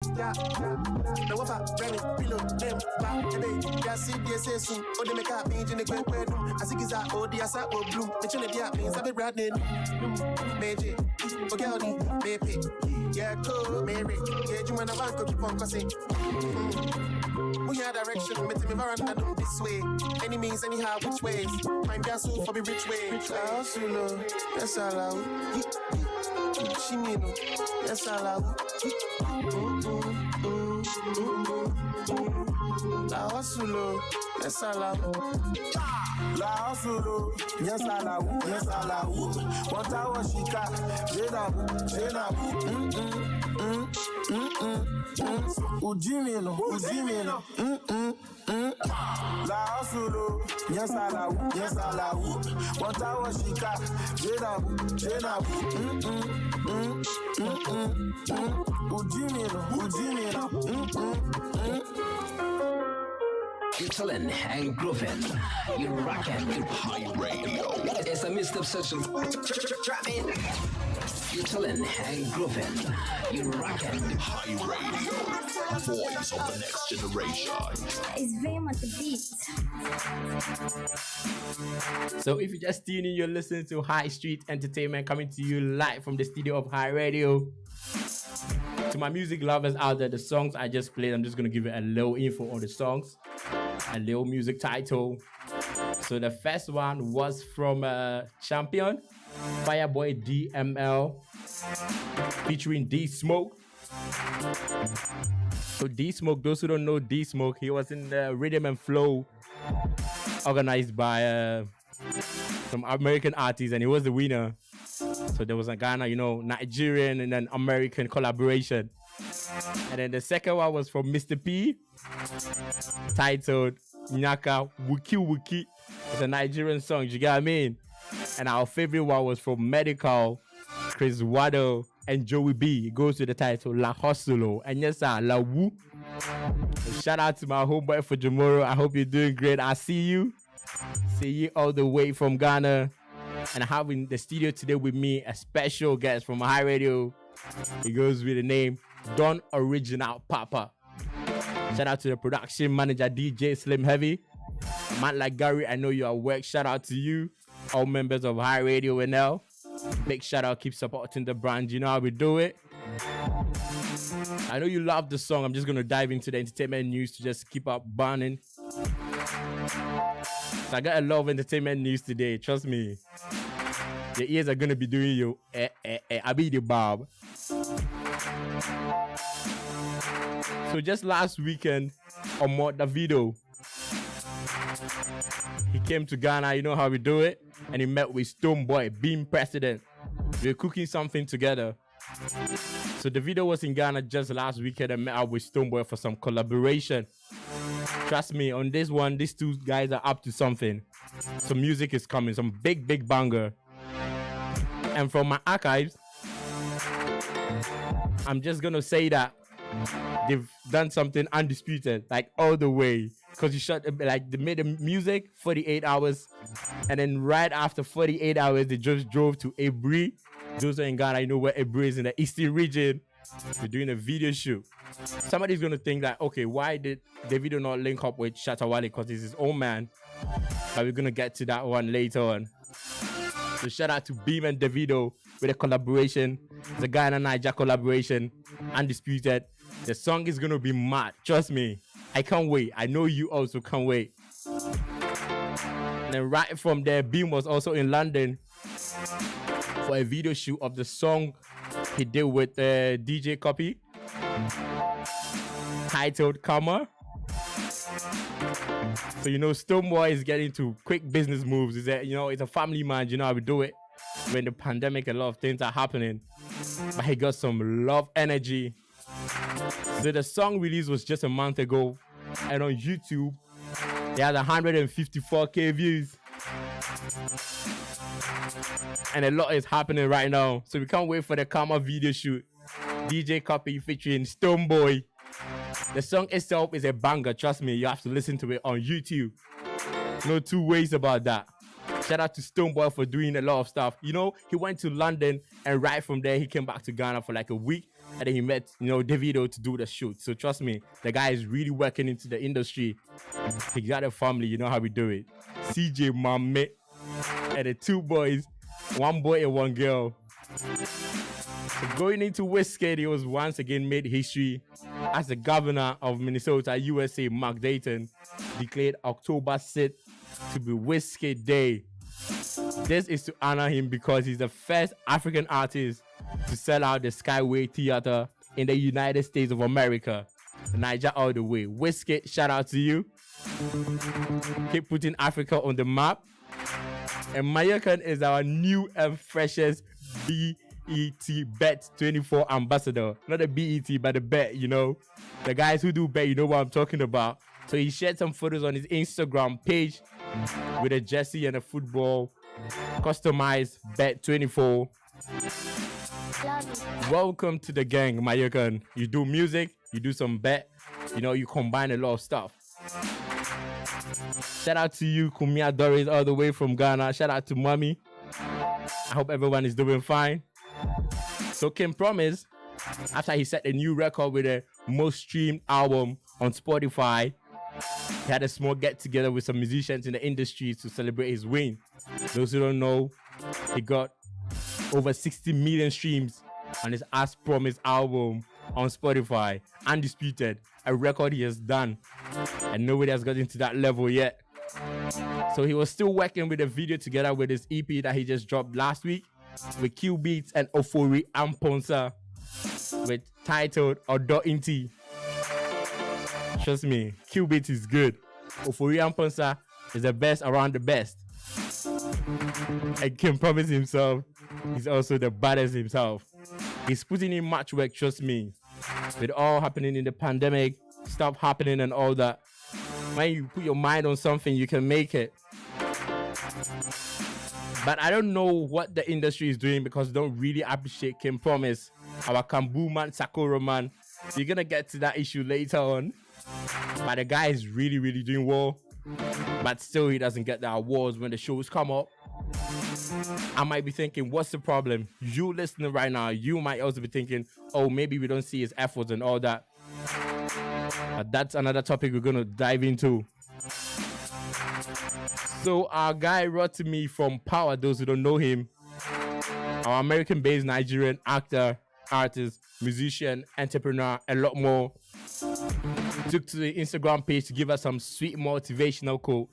Yeah, no wafa, Remy, Pilo, them, back the day. Yeah, see, they say soon. Oh, they make up me in the quick bedroom. I think it's that, oh, the asa, oh, blue. The chili, yeah, means I've been branding. Magic, okay, honey, baby. Yeah, cool, Mary. Yeah, you wanna bank, keep on cussing. We have direction, meet me veranda, do this way. Any means, anyhow, which ways? Find that soul for me rich way. That's all out. She mean, that's all out. La hustle, yes I love. La hustle, yes I love, yes I love. What I was she got, Jena, Ujimino, La hustle, yes I love, yes I love. What I was she got, Jena, You're chillin' and groovin'. You're rockin' with High Radio. It's a mist of social trapping. You're chillin' and groovin'. You're rockin' with High Radio. Voice of the next generation. It's Vim at the beat. So if you just tune in, you're listening to High Street Entertainment coming to you live from the studio of High Radio. To my music lovers out there, the songs I just played, I'm just going to give you a little info on the songs, a little music title. So the first one was from Champion, Fireboy DML, featuring D Smoke. So D Smoke, those who don't know D Smoke, he was in the Rhythm and Flow organized by some American artists, and he was the winner. So there was a Ghana, Nigerian and then American collaboration. And then the second one was from Mr. P, titled Nyaka Wiki Wiki. It's a Nigerian song, you get what I mean? And our favorite one was from Medical, Chris Waddle, and Joey B. It goes to the title La Hustlo. And yes, sir, La Woo. So shout out to my homeboy for tomorrow. I hope you're doing great. I see you. See you all the way from Ghana. And I have in the studio today with me a special guest from High Radio. He goes with the name Don Original Papa. Shout out to the production manager DJ Slim Heavy. A man like Gary, I know you're at work. Shout out to you, all members of HiRadioNl. Big shout out, keep supporting the brand. You know how we do it. I know you love the song. I'm just going to dive into the entertainment news to just keep up burning. So I got a lot of entertainment news today. Trust me. Your ears are going to be doing you. I be the Bob. So just last weekend, Omo Davido, he came to Ghana. You know how we do it. And he met with Stonebwoy, being president. We were cooking something together. So Davido was in Ghana just last weekend and met up with Stonebwoy for some collaboration. Trust me, on this one, these two guys are up to something. Some music is coming, some big banger. And from my archives, I'm just gonna say that they've done something undisputed, like all the way. Because you shot, like, they made the music 48 hours, and then right after 48 hours, they just drove to Ebri. Those are in Ghana, you know where Ebri is, in the eastern region. They're doing a video shoot. Somebody's gonna think that, okay, why did Davido not link up with Shatta Wale? Because he's his own man. But we're gonna get to that one later on. So shout out to Beam and Davido with a collaboration. It's a Ghana Niger collaboration, undisputed. The song is gonna be mad. Trust me, I can't wait. I know you also can't wait. And then right from there, Beam was also in London for a video shoot of the song he did with DJ Copy, titled Karma. So Stonebwoy is getting to quick business moves. Is that it's a family man. You know how we do it. When the pandemic, a lot of things are happening, but he got some love energy. So the song release was just a month ago, and on YouTube, they had 154k views. And a lot is happening right now. So we can't wait for the Karma video shoot. DJ Copy featuring Stonebwoy. The song itself is a banger. Trust me, you have to listen to it on YouTube. No two ways about that. Shout out to Stonebwoy for doing a lot of stuff. He went to London, and right from there, he came back to Ghana for like a week and then he met, Davido to do the shoot. So trust me, the guy is really working into the industry. He got a family, you know how we do it. CJ, my mate, and the two boys, one boy and one girl. So going into Wizkid, he was once again made history as the governor of Minnesota, USA, Mark Dayton, declared October 6th to be Wizkid Day. This is to honor him because he's the first African artist to sell out the Skyway Theater in the United States of America. Niger all the way. Wizkid, shout out to you. Keep putting Africa on the map. And Mayokan is our new and freshest BET Bet 24 ambassador. Not the BET, but the Bet, The guys who do Bet, you know what I'm talking about. So he shared some photos on his Instagram page with a jersey and a football customized Bet 24. Welcome to the gang, Mayokan. You do music, you do some bet, you combine a lot of stuff. Shout out to you, Kumia Doris, all the way from Ghana. Shout out to Mommy. I hope everyone is doing fine. So Kim Promise, after he set a new record with the most streamed album on Spotify, he had a small get together with some musicians in the industry to celebrate his win. Those who don't know, he got over 60 million streams on his As Promised album on Spotify. Undisputed, a record he has done, and nobody has gotten to that level yet. So he was still working with a video together with his EP that he just dropped last week with Q Beats and Ofori Amponsa with titled Odo Inti. Trust me, Q Beats is good. Ofori Amponsa is the best around the best. And Kim Promise himself, he's also the baddest himself. He's putting in much work, trust me. With all happening in the pandemic, stuff happening and all that. When you put your mind on something, you can make it. But I don't know what the industry is doing because they don't really appreciate Kim Promise, our Kambu man, Sakura man. You're gonna get to that issue later on. But the guy is really, really doing well. But still, he doesn't get the awards when the shows come up. I might be thinking, what's the problem? You listening right now, you might also be thinking, oh, maybe we don't see his efforts and all that. But that's another topic we're going to dive into. So our guy wrote to me from Power, those who don't know him, our American-based Nigerian actor, artist, musician, entrepreneur, a lot more, took to the Instagram page to give us some sweet motivational quote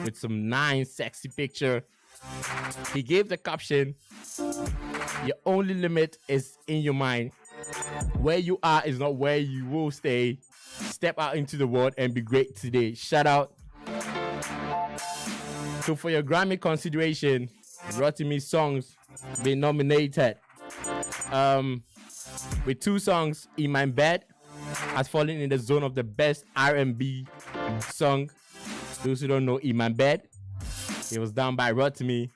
with some nice, sexy picture. He gave the caption, "Your only limit is in your mind. Where you are is not where you will stay. Step out into the world and be great today." Shout out. So for your Grammy consideration, Rotimi songs been nominated. With 2 songs, In My Bed has fallen in the zone of the best R&B song. Those who don't know In My Bed, it was done by Rotimi.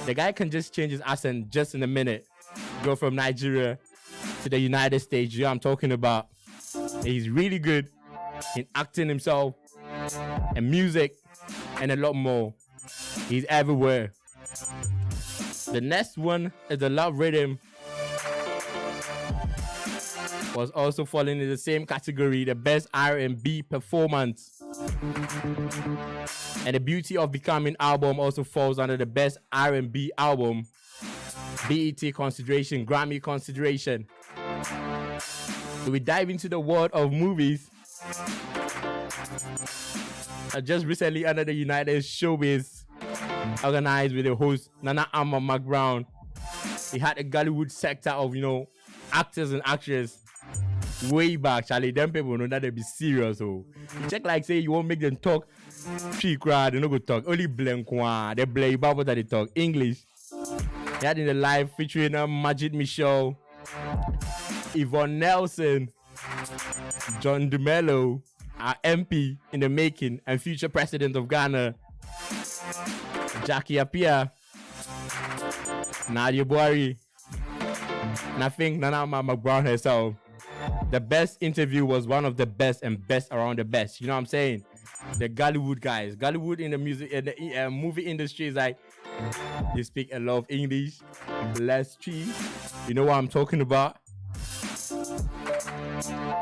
The guy can just change his accent just in a minute. Go from Nigeria to the United States. You know what I'm talking about. He's really good in acting himself and music and a lot more. He's everywhere. The next one is The Love Rhythm. Was also falling in the same category, the best R&B performance. And The Beauty of Becoming album also falls under the best R&B album, BET consideration, Grammy consideration. So we dive into the world of movies. Just recently under the United Showbiz, organized with the host Nana Amma McBrown, he had a Gollywood sector of, actors and actresses. Way back, Charlie, them people know that they be serious. Oh, you check like say you won't make them talk. She crowd, they no go talk. Only blank one. They play about what they talk English. They had in the live featuring Majid Michelle, Yvonne Nelson, John DeMello, our MP in the making and future president of Ghana, Jackie Appiah, Nadia Buhari, and I think Nana McBrown herself. The best interview was one of the best and best around the best. You know what I'm saying? The Gollywood guys. Gollywood in the music and the movie industry is like, they speak a lot of English, less cheese. You know what I'm talking about?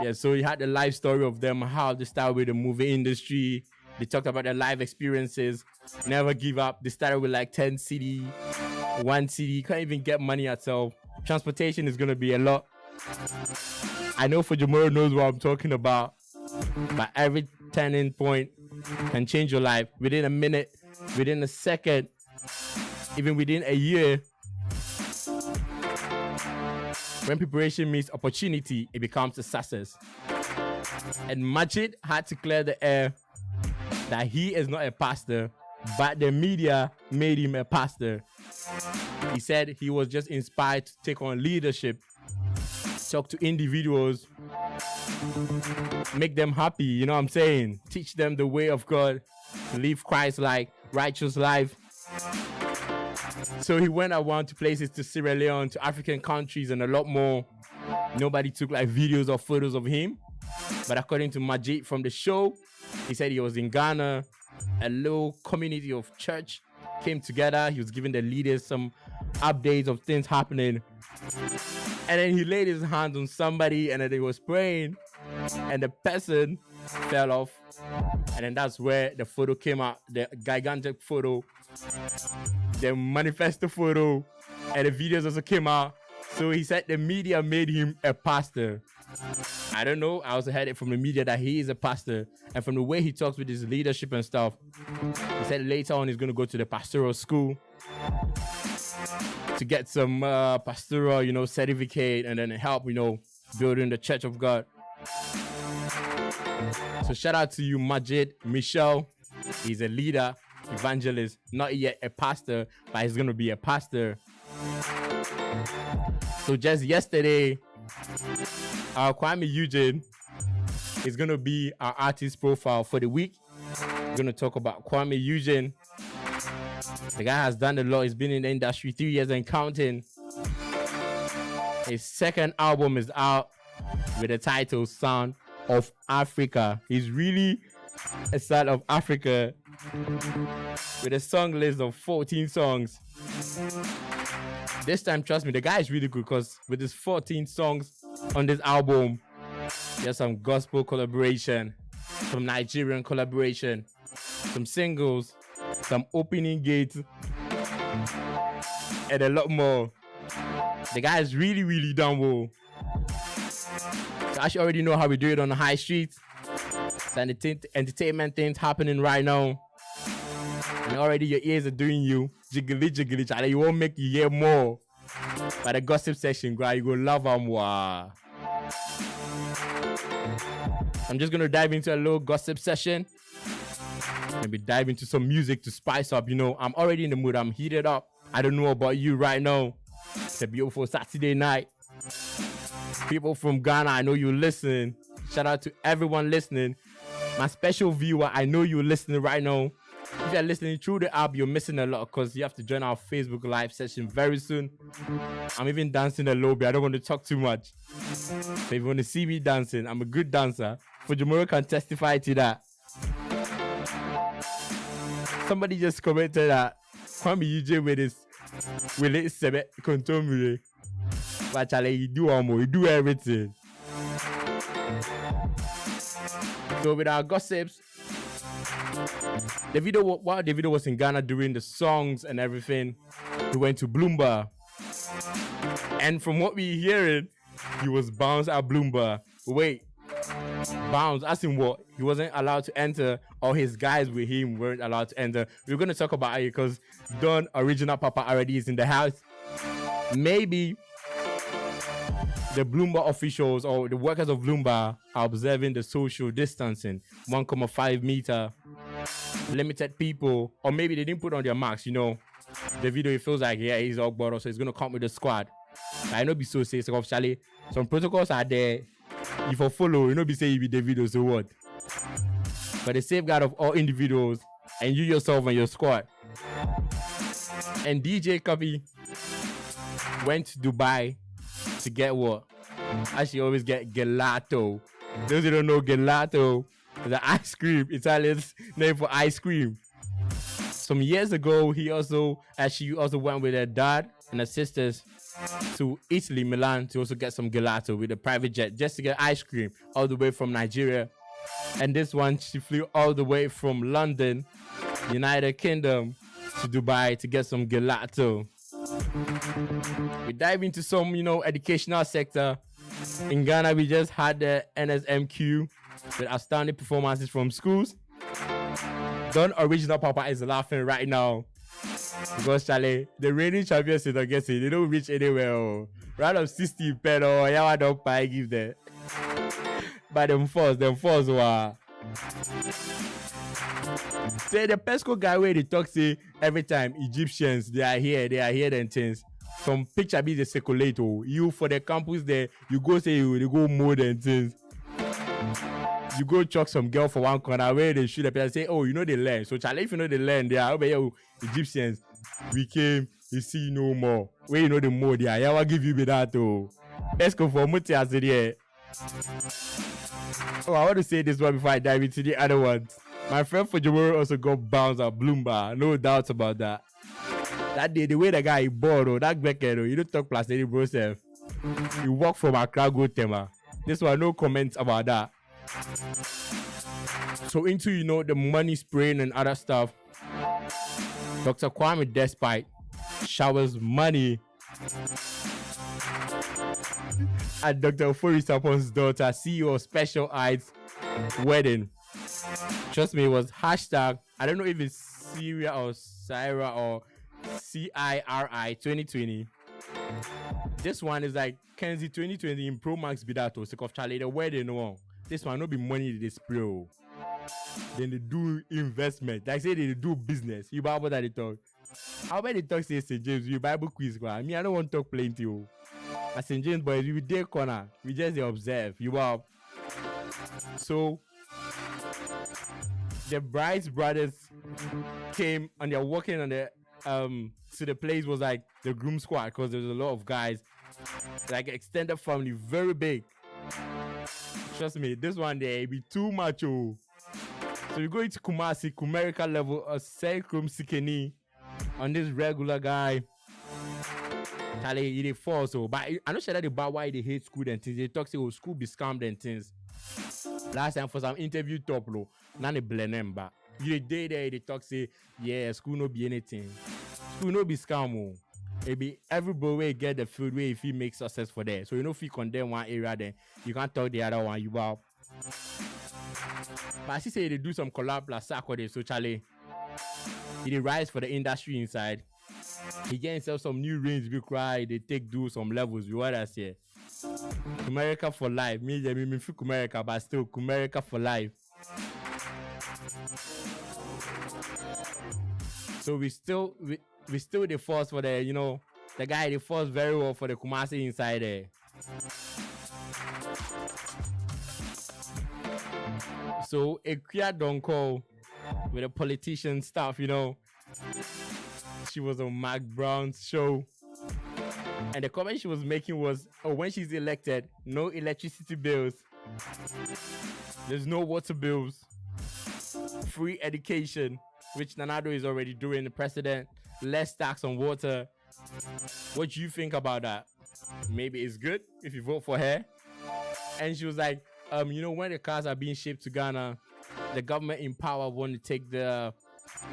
Yeah, so he had the life story of them, how they started with the movie industry. They talked about their life experiences, never give up. They started with like 10 CD, 1 CD, can't even get money at all. Transportation is gonna be a lot. I know for Jamoro knows what I'm talking about, but every turning point can change your life within a minute, within a second, even within a year. When preparation meets opportunity, it becomes a success. And Majid had to clear the air that he is not a pastor, but the media made him a pastor. He said he was just inspired to take on leadership, talk to individuals, make them happy, you know what I'm saying? Teach them the way of God, live Christ-like, righteous life. So he went around to places, to Sierra Leone, to African countries, and a lot more. Nobody took like videos or photos of him. But according to Majid from the show, he said he was in Ghana. A little community of church came together. He was giving the leaders some updates of things happening. And then he laid his hands on somebody, and then he was praying, and the person fell off. And then that's where the photo came out, the gigantic photo, the manifesto photo, and the videos also came out. So he said the media made him a pastor. I don't know. I also heard it from the media that he is a pastor. And from the way he talks with his leadership and stuff, he said later on he's going to go to the pastoral school to get some pastoral, certificate, and then help, building the church of God. So shout out to you, Majid Michel. He's a leader, evangelist, not yet a pastor, but he's going to be a pastor. So just yesterday, our Kwame Eugene is going to be our artist profile for the week. We're going to talk about Kwame Eugene. The guy has done a lot. He's been in the industry 3 years and counting. His second album is out with the title Sound of Africa. He's really a son of Africa with a song list of 14 songs. This time, trust me, the guy is really good because with his 14 songs on this album, there's some gospel collaboration, some Nigerian collaboration, some singles, some opening gates, and a lot more. The guy is really, really done well. So I should already know how we do it on the high streets. The entertainment things happening right now. And already your ears are doing you. Jiggly, jiggly, child. You won't make you hear more. But the gossip section, girl, you go love them. Wow. I'm just going to dive into a little gossip session. Maybe dive into some music to spice up. I'm already in the mood. I'm heated up. I don't know about you right now. It's a beautiful Saturday night. People from Ghana, I know you're listening. Shout out to everyone listening. My special viewer, I know you're listening right now. If you're listening through the app, you're missing a lot because you have to join our Facebook live session very soon. I'm even dancing a little bit. I don't want to talk too much. So if you want to see me dancing, I'm a good dancer. Fujimura can testify to that. Somebody just commented that Kwame UJ with his Sebe Kontomure. But you do everything. So with our gossips, while Davido was in Ghana doing the songs and everything, he went to Bloomberg. And from what we're hearing, he was bounced at Bloomberg. Wait, bounced? As in what? He wasn't allowed to enter, or his guys with him weren't allowed to enter. We're going to talk about it because Don Original Papa already is in the house. Maybe the Bloomberg officials or the workers of Bloomberg are observing the social distancing, 1.5 meter, limited people, or maybe they didn't put on their masks, The video, it feels like, yeah, he's all bottle, so he's going to come with the squad. I know be so safe, so officially, some protocols are there. If you follow, be say you be the video, so what? But the safeguard of all individuals, and you yourself and your squad. And DJ Copy went to Dubai to get what? I should always get gelato. Those who don't know gelato, the ice cream, Italian's name for ice cream. Some years ago, she also went with her dad and her sisters to Italy, Milan, to also get some gelato with a private jet just to get ice cream all the way from Nigeria. And this one, she flew all the way from London, United Kingdom, to Dubai to get some gelato. We dive into some, educational sector. In Ghana, we just had the NSMQ with outstanding performances from schools. Don Original Papa is laughing right now because Charlie, the reigning champions in August, they don't reach anywhere. Oh. Round of 60 pero yawa don't pay give them. But them first were. Say the Pesco guy where they talk say every time Egyptians they are here and things. Some picture be the circulate. You for the campus there, you go say you go more than things. You go chuck some girl for one corner where they shoot the person say, oh, the land. So Charlie, if you know the land, they are over Egyptians. We came, you see no more. Where you know the more there, I will give you that too. Let's go for Muti as it. Oh, I want to say this one before I dive into the other ones. My friend for Jamoro also got bounced at Bloomberg. No doubts about that. That day, the way the guy bored, that Becker, you don't talk plastic, bro, self. You walk from Accra, go Tema. This one, no comments about that. So into, the money spraying and other stuff, Dr. Kwame Despite showers money at Dr. Ofori Sapon's daughter, CEO of Special Eyes wedding. Trust me, it was hashtag, I don't know if it's Syria or Syra or CIRI 2020. This one is like Kenzie 2020 in Pro Max Bidato, sick of Charlie, the wedding one. This one no be money they spray. Then they do investment. Like say they do business. You Bible that they talk. How about they talk say St. James? You Bible quiz. I mean, I don't want to talk plenty. At St. James boys, we dey corner. We just observe. You are. So the bride's brothers came and they're walking on the so the place was like the groom squad because there's a lot of guys, like extended family, very big. Trust me, this one there be too much. Oh. So you go into Kumasi, Kumerica level, a Sekrum Sikeni on this regular guy. Charlie, they fall so, but I'm not sure that about why they hate school and things. They talk say, oh, school be scammed and things. Last time for some interview top low, now they blame them back. You day there, they talk say, yeah, school no be anything. School no be scam. Oh. It be everybody way get the food way if he makes success for there. So if you condemn one area, then you can't talk the other one. You are. But I see say they do some collab plus Saturday, so Charlie, he rise for the industry inside. He get himself some new range, we cry, they do some levels, you what I say. America for life. Me America, but still America for life. So we still the force for the, the guy the force very well for the Kumasi inside there. So a clear don't call with a politician stuff, She was on Mark Brown's show. And the comment she was making was, oh, when she's elected, no electricity bills. There's no water bills. Free education, which Nanado is already doing. The president, less tax on water. What do you think about that? Maybe it's good if you vote for her. And she was like, when the cars are being shipped to Ghana, the government in power want to take the,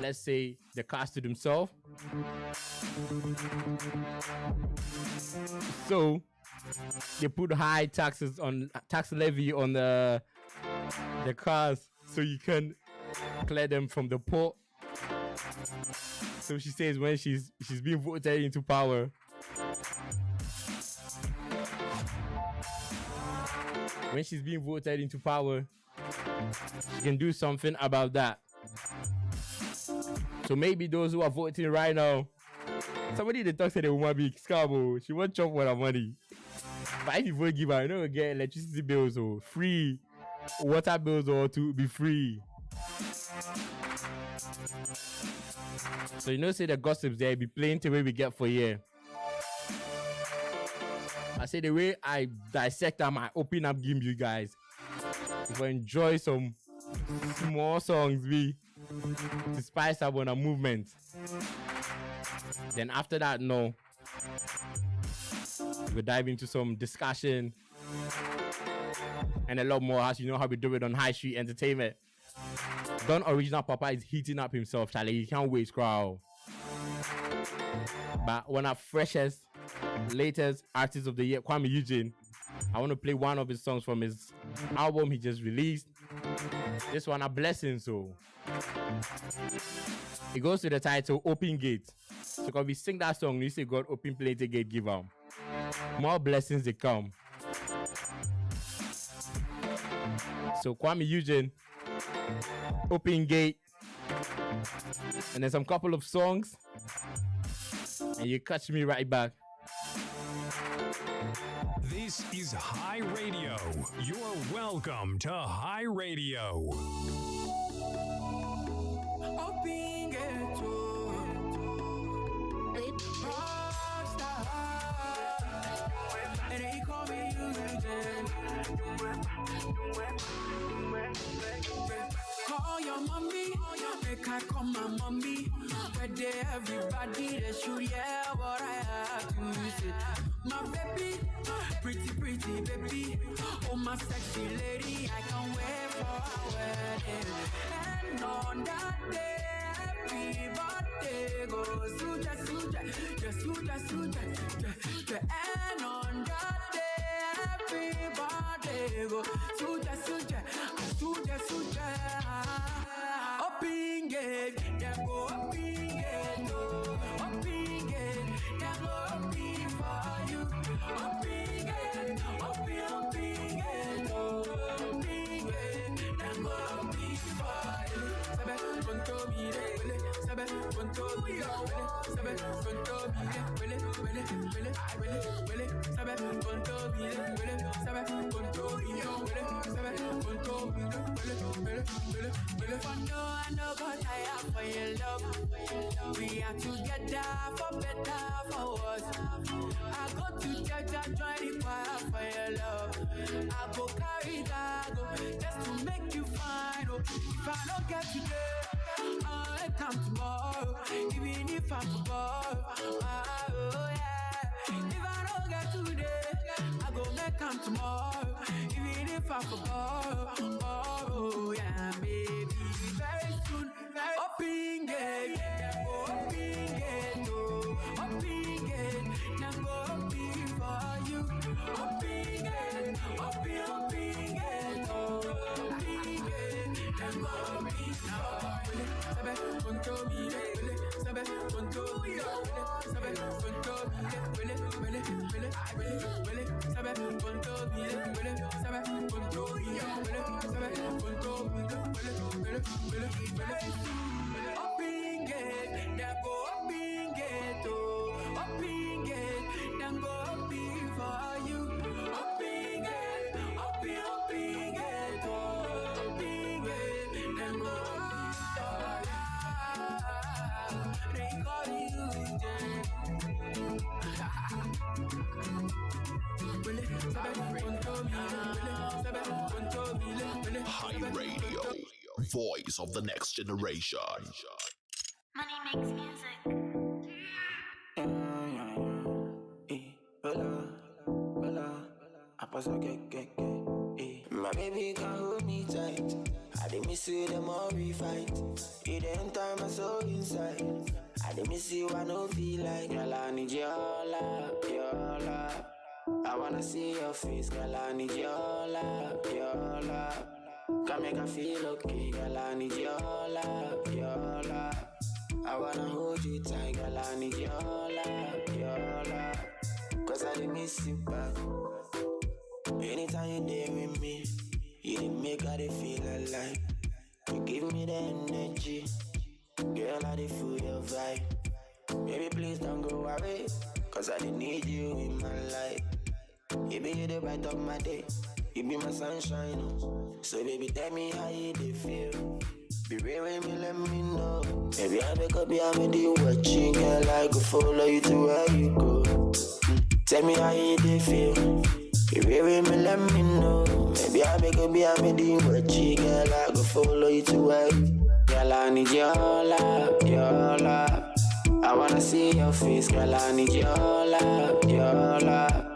let's say, the cars to themselves. So they put high tax levy on the cars so you can clear them from the port. So she says when she's being voted into power, she can do something about that. So maybe those who are voting right now, somebody they talk say they want to be scam. She won't chop for her money. But if you vote give her, you get electricity bills or free, water bills or to be free. So say the gossips there be playing the way we get for year. I say the way I dissect them, I open up game you guys. If you enjoy some small songs to spice up on a movement. Then after that, no. We'll dive into some discussion and a lot more, as you know how we do it on High Street Entertainment. Don Original Papa is heating up himself, Charlie. He can't wait, crowd. But one of freshest, latest artist of the year, Kwame Eugene, I want to play one of his songs from his album he just released. This one, a blessing, so it goes to the title Open Gate. So when we sing that song, you say God open plenty gate, give them more blessings they come. So Kwame Eugene, Open Gate, and then some couple of songs, and you catch me right back. This is High Radio. You're welcome to High Radio. Open Gate, and they call me Eugene. Call your mommy, make I call my mommy. Where they everybody they should hear what I have to say. My baby, pretty baby, oh my sexy lady, I can't wait for our wedding. And on that day, everybody goes suja. And on that day, everybody goes suja. Open gate, they go open gate, open gate, they go open for you. Open gate, open gate, they go open for you. Sabe conto mire, sabe conto mire, sabe conto mire, sabe conto mire, sabe conto mire. I know God, I am for your love. We are together for better, for worse. I go to church, I join the choir for your love. I go carry that, just to make you fine. Oh, if I don't get today, I'll come tomorrow. Even if I'm above, oh yeah. If I don't get today, I go make come tomorrow. Even if I'm above, oh yeah, baby. Very soon, open gate, open gate, open gate, now go open for you. Open gate, open gate, now go open for you. Sabe conto mire, sabe conto mire, sabe conto mire, sabe conto mire, sabe conto open gate, they go open gate, open gate, they go open for you. Open gate, open gate, open gate, they go open for you. They call you High Radio, voice of the next generation. Money makes music. My baby can hold me tight. I didn't miss you, them all we fight. It ain't time I saw inside. I didn't miss you, I know feel like. Girl, I need your love. I wanna see your face, girl, I need your love. Can make her feel okay, girl, I need your love. I wanna hold you tight, girl, I need your love. Cause I didn't miss you back. Anytime you're there with me, you didn't make her feel alive. You give me the energy, girl, I did feel your vibe. Baby, please don't go away, cause I didn't need you in my life. You be the bright of my day, you be my sunshine. Oh. So baby, tell me how you dey feel. Be real with me, let me know. Maybe I wake up, yeah, I'm you watching, girl, I go follow you to where you go. Tell me how you dey feel. Be real with me, let me know. Maybe I wake up, yeah, I'm you watching, girl, I go follow you to where you go. Girl, I need your love. I I wanna see your face, girl. I need your love, your love.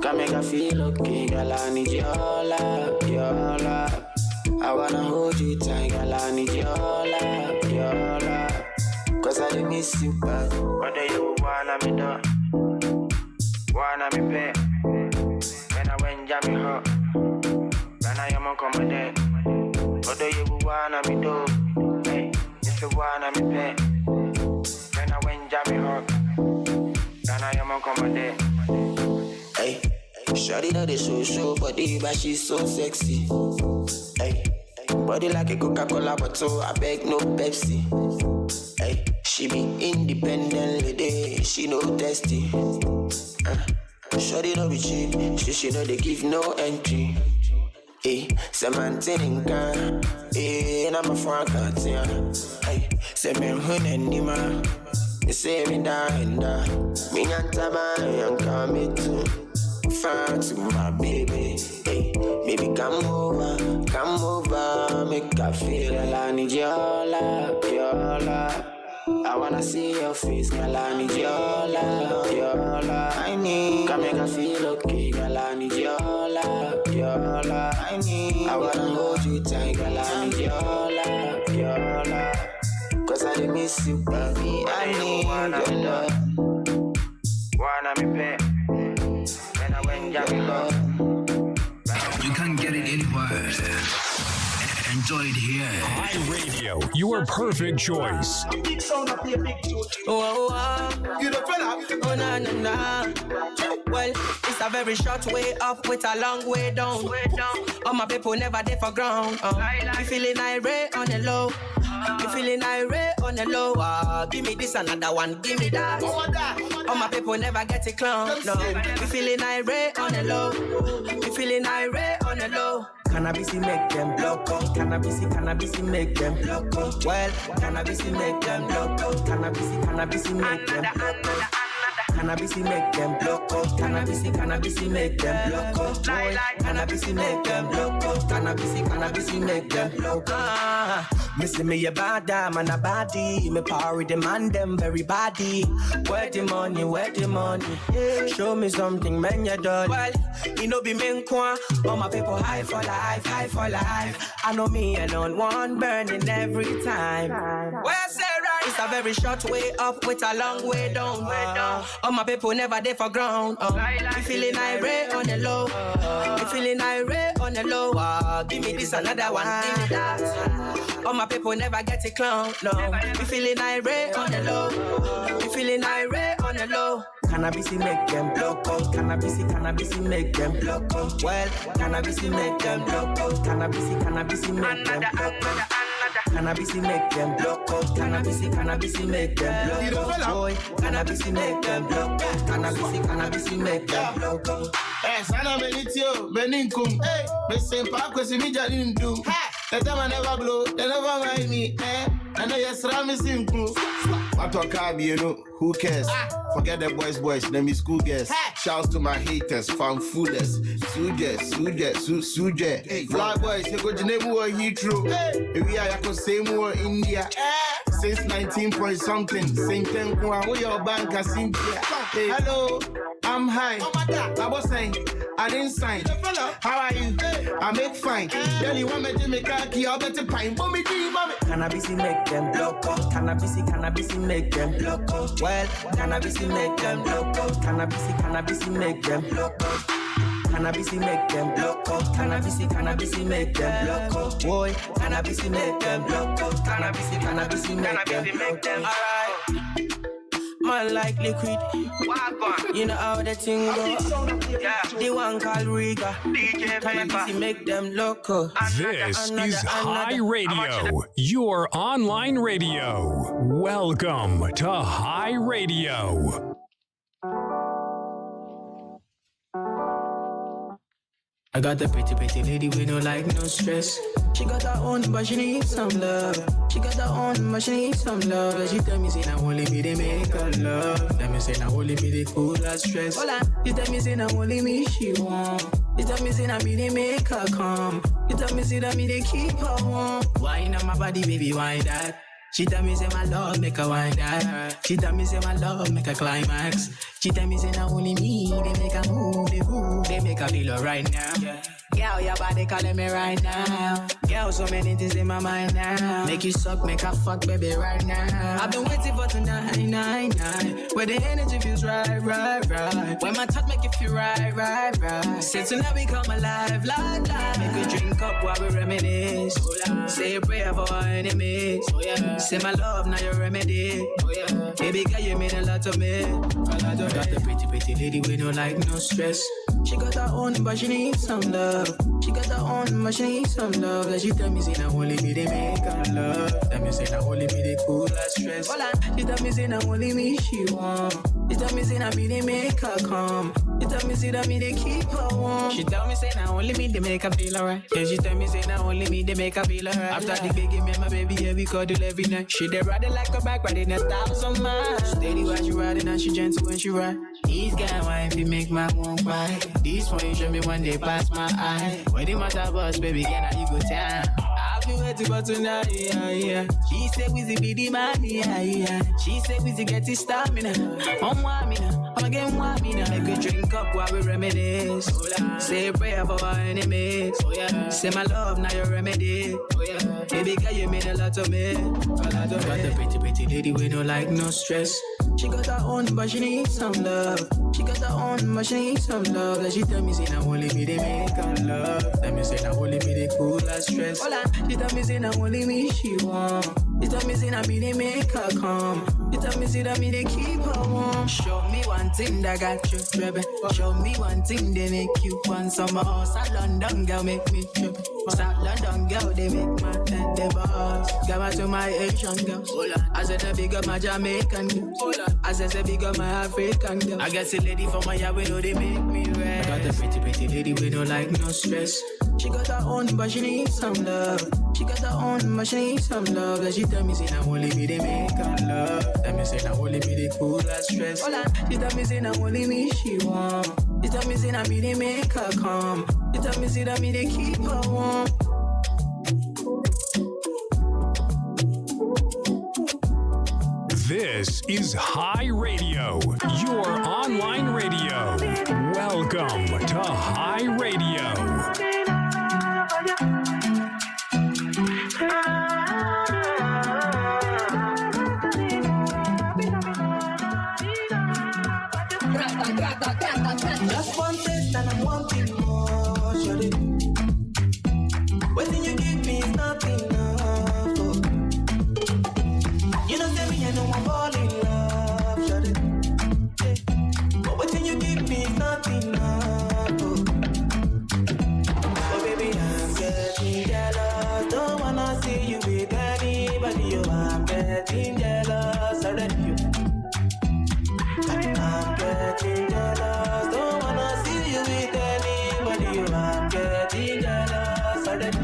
Come make I feel okay, girl. I need your love, your love. I wanna hold you tight, girl. I need your love, your love. Cause I didn't miss you, but what do you wanna me do? Wanna me pay? When I went jam me hot, when I am on command. What do you wanna me do? Hey, if you wanna me pay? When I went jam me hot, when I am on command. Hey, shawty know the show body, but she's so sexy. Hey, body like a Coca-Cola bottle, I beg no Pepsi. Hey, she be independent lady, she no testy. Shawty no be cheap, she know they give no entry. Hey, say man telling can, hey, and I'm a frank hey, say me hunting man, they say me down, me nyanta man, young come too. Far to my baby, hey, baby come over, make I feel I need your love, your love. I wanna see your face, girl, I need your love, your love. I need, come make I feel okay, girl, I need your love, your love. I need, I wanna hold you tight, girl, I need your love, your love. Cause I miss you, baby, I need your love. Wanna be pay? You can't get it anywhere. Enjoy it here. HiRadio, your perfect choice. You the fella? Oh, na, na, na. Well, it's a very short way up with a long way down. All my people never there for ground. You feeling irate on the low. You feeling irate on the low. Give me this, another one, give me that. All my people never get it clown. No. You feeling irate on the low. You feeling irate on the low. Cannabis make them loco. Cannabis make them loco. Well, cannabis make them loco. Cannabis make them loco. Cannabis make them loco. Cannabis make them loco. Boy, cannabis make them loco. Cannabis make them loco. Missing me a bad damn and a body. Me power demand them very body. Where the money? Yeah. Show me something, man, you done. Well, you know be men kwa. All my people high for life. I know me alone, one burning every time. Where say right? It's a very short way up with a long way down. All my people never there for ground. You feeling irate on the low. You feeling irate on the low. Give me this, another one, give me that. All my people never get it clown. No. You feeling irate on the low. You feeling irate on the low. Cannabis make them loco. Cannabis make them loco. Well, cannabis make them loco. Cannabis make them loco. Cannabis make them loco. Cannabis make them loco. Boy, cannabis make them loco. Cannabis make them loco. Sana menitio, meninkum. Me sempa kwesi mi jadin do. The time I never blow, they never mind me. I know yes, Rami simple. What a car, you know, who cares? Forget the boys, them me school girls. Shouts to my haters, found fooders. Suje. Fly boys, you go to name more Heathrow. We are going to say more India. Since 19 point something. Same thing, who your bank has seen. Hello, I'm high. I was saying, I didn't sign. How are you? I make fine. Tell you want me to make a key, I'll better pine. Mommy. Cannabis make them loco. Cannabis make them loco. Well, cannabis make them loco. Cannabis make them loco. Cannabis make them loco. Cannabis make them loco. Boy, cannabis make them loco. Cannabis make them loco. Alright. Man like liquid. You know how the thing go. The one called Riga. Cannabis make them loco. This is HiRadio, your online radio. Welcome to HiRadio. I got the pretty lady with no like, no stress. She got her own, but she needs some love. She needs some love. She tell me, say, now only me, they make her love. Tell me, say, now only me, they cool her stress. Hola. She tell me, say, now only me, she want. She tell me, say, now me, they make her come. She tell me, say, now me, they keep her warm. Why not my body, baby, why that? She tell me say my love make her wind that. She tell me say my love make her climax. She tell me say not only me, they make her move, they make her feel alright now. Girl, your body calling me right now. Girl, so many things in my mind now. Make you suck, make her fuck, baby, right now. I've been waiting for tonight, where the energy feels right. When my touch make you feel right. Say tonight we come alive, like. Make we drink up while we reminisce. Say a prayer for our enemies. Say my love, now your remedy. Baby girl, you mean a lot to me. Got the pretty lady with no like, no stress. She got her own, but she needs some love. She got her own, but she needs some love. Like she tell me, say, now only me, they make her love. Tell me, say, now only me, they cool her stress. She tell me, say, now only me, she want. She tell me, say, now me, they make her come. She tell me, say, that me, they keep her warm. She tell me, say, now only me, they make her feel alright. Yeah, she tell me, say, now only me, they make her feel alright. After the baby, me and my baby, yeah, we cuddle every night. She they ride it like a bike, riding 1,000 miles. Steady while she riding, and she gentle when she ride. These guys wine, if you make my won't cry. These one you show me when they pass my eye. When they matter boss, baby, can I you go time? I'll be waiting for tonight, yeah. She said, Wizzy be the man, yeah. She said, Wizzy get his stamina. I'm again want me now. Make we drink up while we reminisce. Say a prayer for our enemies. Say my love, now your remedy. Baby girl, you mean a lot to me. Got the pretty lady with no like, no stress. She got her own, but she needs some love. She got her own, but she needs some love. Like she tell me, say, now only me, they make her love. Tell me, say, now only me, they cool her stress. She tell me, say, now only me, she want. She tell me, say, now me, they make her come. She tell me, say, that me, they keep her warm. Show me one thing that got you, baby. Show me one thing they make you want some more. South London girl make me trip. South London girl, they make my head the boss. Give her to my Asian girl. I said, the big up my Jamaican girl. I said, the big up my African girl. I guess the lady from my yard, we know they make me rest. I got the pretty lady with no like, no stress. She got her own, but she needs some love. She got her own, but she needs some love. Like she tell me, say, now only me, they make her love. Tell me, say, now only me, they cool her stress. She tell me, say, now only me, she want. She tell me, say, now me, they make her come. She tell me, say, that me, they keep her warm. This is High Radio, your online radio. Welcome to High Radio. Just one taste and I'm wanting more, shawty. What you give me is not enough. Oh. You know, tell me I know I'm all in love, shawty. Yeah. But what you give me is not enough. Oh. Oh baby, I'm getting jealous. Don't wanna see you with anybody. Oh, I'm getting jealous already. I'm getting jealous. Don't wanna see you with anybody. Oh, I'm getting jealous already.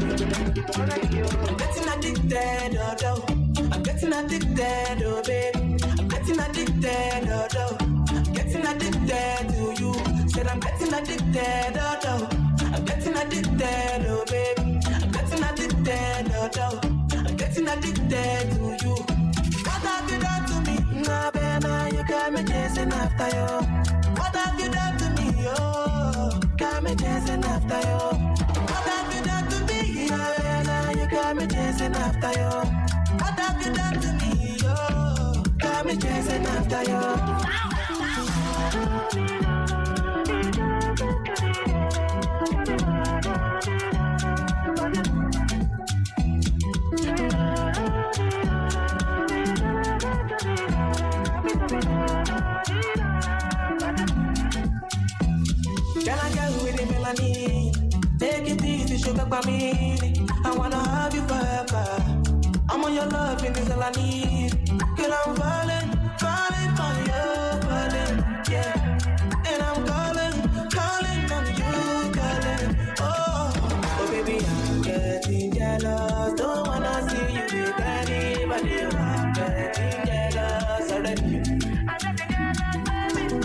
I'm getting addicted, oh. I'm getting addicted, oh baby. I'm getting addicted, oh. I'm getting addicted to you. Said I'm getting addicted, oh. I'm getting addicted, oh baby. I'm getting addicted, oh. I'm getting addicted to you. What have you done to me? Nah, baby, you got me chasing after you. What have you done to me, oh? Got me chasing after you. What have you done to me, oh? You got me chasing after you. What have you done to me, oh? Got me chasing after you. Can I get with the melody? Take it easy, sugar for me. I wanna have you forever. I'm on your love, and it's all I need. Girl, I'm falling for you, falling, yeah. And I'm calling on you, calling. Oh baby, I'm getting jealous. Don't wanna see you with anybody. I'm getting jealous already.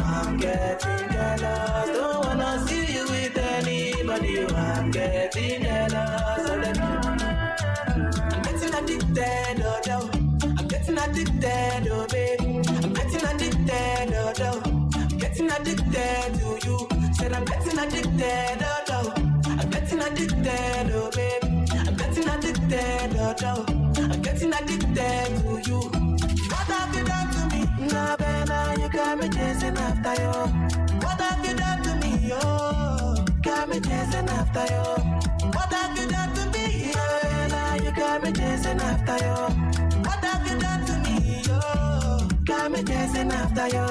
I'm getting jealous. Don't wanna see you with anybody. I'm getting jealous already. I'm getting addicted, oh. I'm addicted, oh baby. I'm getting addicted, oh no. I'm getting addicted to you. Said I'm getting addicted, oh no. I'm getting addicted, oh baby. I'm getting addicted, oh no. I'm getting addicted to you. What have you done to me? Nah, Bella, you got me chasing after you. What have you done to me, oh? Got me chasing after you. What have you done to me? Nah, Bella, you got me chasing after you. What have you done to me, oh? Got me chasing after you.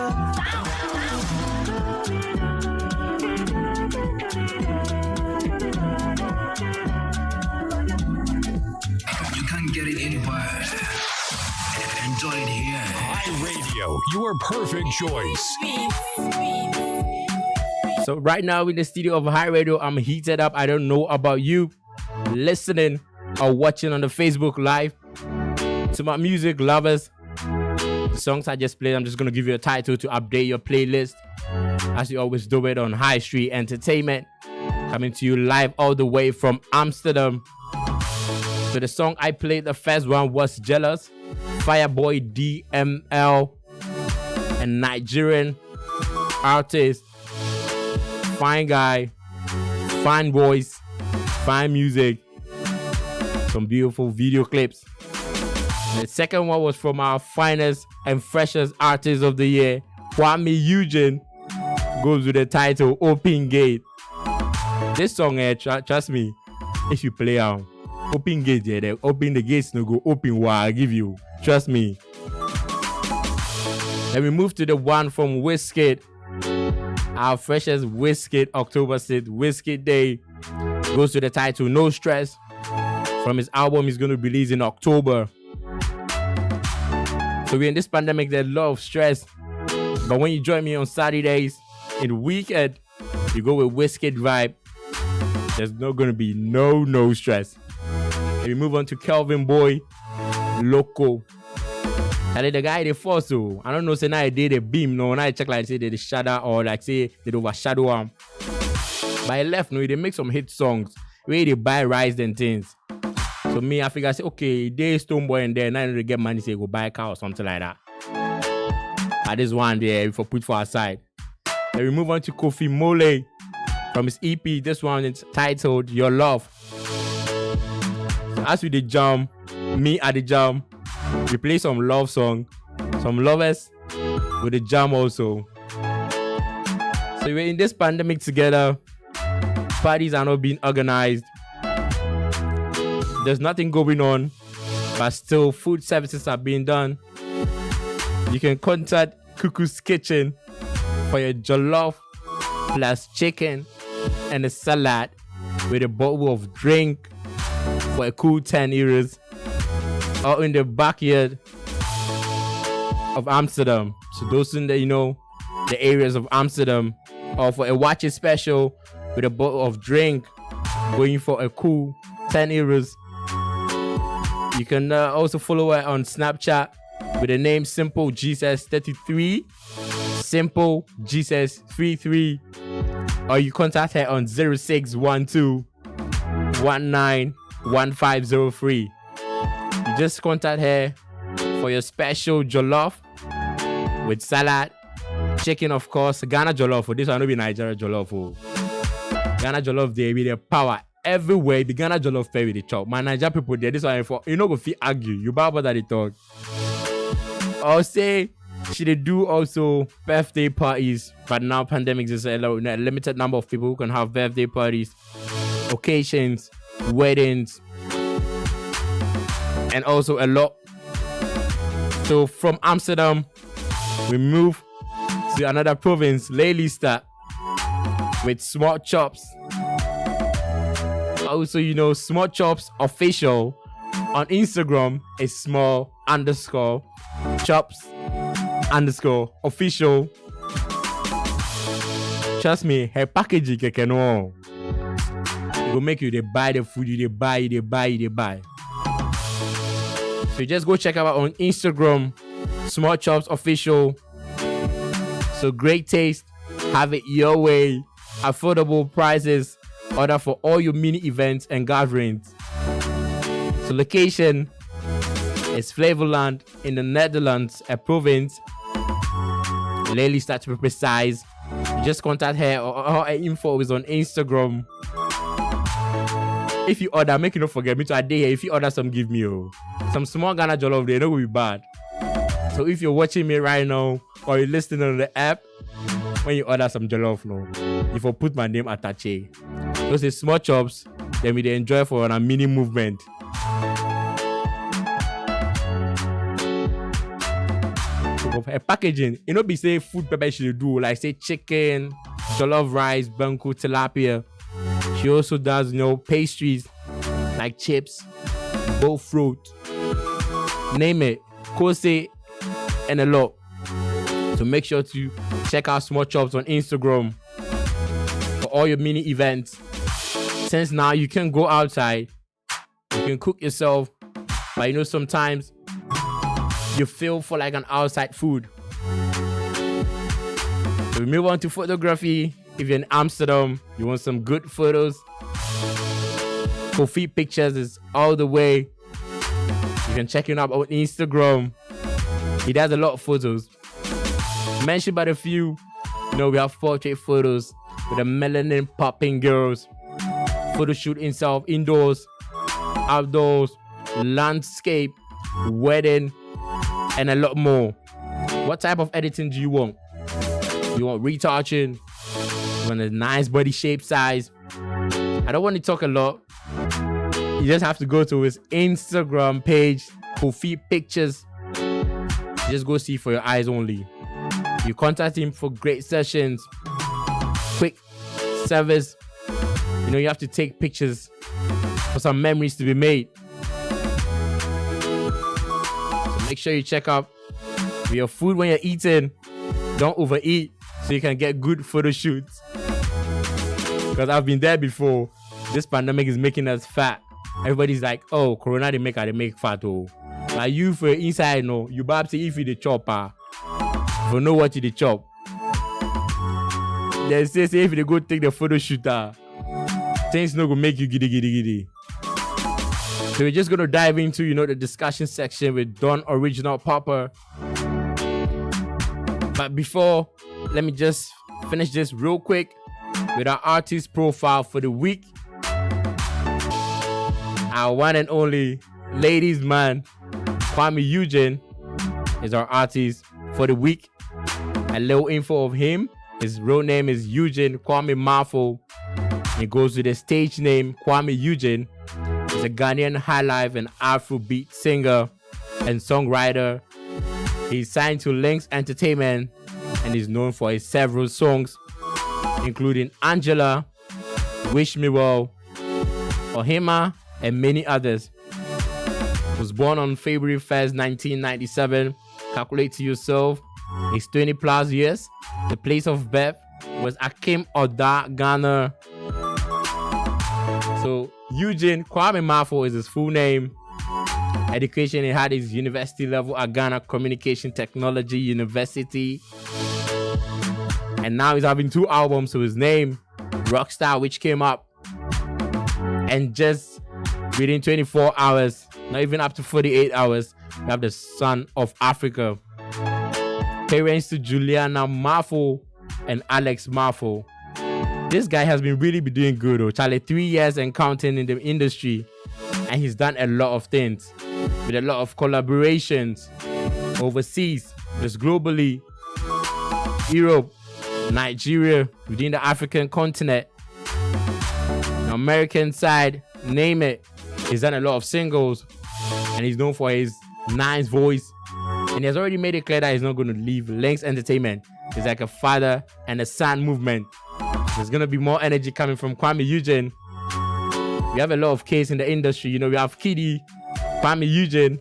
You can't get it anywhere. Enjoy it here. Radio, your perfect choice. So right now in the studio of High Radio, I'm heated up. I don't know about you listening or watching on the Facebook Live. To my music lovers, the songs I just played, I'm just going to give you a title to update your playlist. As you always do it on High Street Entertainment. Coming to you live all the way from Amsterdam. So the song I played, the first one was Jealous. Fireboy DML, and Nigerian artist. Fine guy, fine voice, fine music, some beautiful video clips. And the second one was from our finest and freshest artist of the year, Kwame Eugene, goes with the title Open Gate. This song, trust me, if you play Open Gate, they open the gates, no go open while I give you. Trust me. Then we move to the one from Wizkid. Our freshest Wizkid October 6th Wizkid Day goes to the title No Stress from his album he's going to release in October. So we're in this pandemic, there's a lot of stress. But when you join me on Saturdays in the weekend, you go with Wizkid vibe. There's not going to be no stress. And we move on to Kelvin Boy, Loco. And the guy they force so I don't know, say now I did a beam, no, now I check like say they shadow or like say they overshadow him. But I left, no, they make some hit songs where they buy rice and things. So me, I figure I say, okay, they Stone Boy and then now they get money, say go buy a car or something like that. But this one there, for put for aside. Then we move on to Kofi Mole from his EP. This one is titled Your Love. So as we the jam, me at the jam, we play some love song, some lovers with the jam also. So we're in this pandemic together. Parties are not being organized. There's nothing going on, but still food services are being done. You can contact Cuckoo's Kitchen for your jollof plus chicken and a salad with a bottle of drink for a cool 10 euros. Or in the backyard of Amsterdam. So those in the, the areas of Amsterdam, or for a watch it special with a bottle of drink, going for a cool 10 euros. You can also follow her on Snapchat with the name Simple Jesus 33, Simple Jesus 33, or you contact her on 0612 191503. You just contact her for your special jollof with salad, chicken, of course, Ghana jollof. For this one, will be Nigeria jollof. Ghana jollof, they with the power everywhere. The Ghana jollof pay with the chop. My Nigeria people there, this one for you know go feel argue. You bow about that they talk. I'll say she did do also birthday parties, but now pandemic is a limited number of people who can have birthday parties, occasions, weddings, and also a lot. So from Amsterdam, we move to another province, Lelystad, with Small Chops. Also, Small Chops official on Instagram is small_chops_official. Trust me, her packaging can know. It will make you they buy the food, you buy. So just go check her out on Instagram, Small Chops Official. So great taste, have it your way, affordable prices, order for all your mini events and gatherings. So location It's Flevoland in the Netherlands, a province. Lelystaat to be precise. Just contact her, or her info is on Instagram. If you order, make you not forget me to a day here. If you order some, give me some small Ghana jollof, they don't will be bad. So if you're watching me right now or you're listening on the app, when you order some jollof, if I put my name attaché, those are small chops, then we enjoy for a mini movement. A packaging, be say food pepper she do, like say chicken, jollof rice, banku, tilapia. She also does, pastries like chips, both fruit, name it, kose, and a lot. So make sure to check out Small Chops on Instagram for all your mini events. Since now you can go outside, you can cook yourself, but sometimes you feel for like an outside food. So we move on to photography. If you're in Amsterdam, you want some good photos, Kofi Pictures is all the way. You can check him out on Instagram. He does a lot of photos. Mentioned by a few, we have portrait photos with the melanin popping girls, photo shoot himself indoors, outdoors, landscape, wedding, and a lot more. What type of editing do you want? You want retouching? You want a nice body shape size? I don't want to talk a lot. You just have to go to his Instagram page, Kofi Pictures. Just go see for your eyes only. You contact him for great sessions, quick service. You have to take pictures for some memories to be made. So make sure you check out your food when you're eating. Don't overeat so you can get good photo shoots. Because I've been there before. This pandemic is making us fat. Everybody's like, oh, Corona they make fat. Oh, like you for inside, you about to eat the chopper. If you know what you the chop, they say if they go take the photo shooter, things not gonna make you giddy. So we're just gonna dive into the discussion section with Don Original Popper. But before, let me just finish this real quick with our artist profile for the week. Our one and only ladies man, Kwame Eugene, is our artist for the week. A little info of him. His real name is Eugene Kwame Mafo. He goes with the stage name Kwame Eugene. He's a Ghanaian highlife and Afrobeat singer and songwriter. He's signed to Lynx Entertainment and is known for his several songs, including Angela, Wish Me Well, Ohima, and many others. He was born on February 1st, 1997. Calculate to yourself. He's 20 plus years. The place of birth was Akim Oda, Ghana. So Eugene Kwame Mafo is his full name. Education, he had his university level at Ghana Communication Technology University. And now he's having 2 albums to his name, Rockstar, which came up. And just within 24 hours, not even up to 48 hours, we have the Son of Africa. Parents to Juliana Mafo and Alex Mafo. This guy has been really doing good. Charlie, 3 years and counting in the industry. And he's done a lot of things. With a lot of collaborations overseas, just globally, Europe, Nigeria, within the African continent, the American side, name it. He's done a lot of singles, and he's known for his nice voice. And he has already made it clear that he's not going to leave Lynx Entertainment. It's like a father and a son movement. There's going to be more energy coming from Kwame Eugene. We have a lot of case in the industry. We have Kiddy, Kwame Eugene,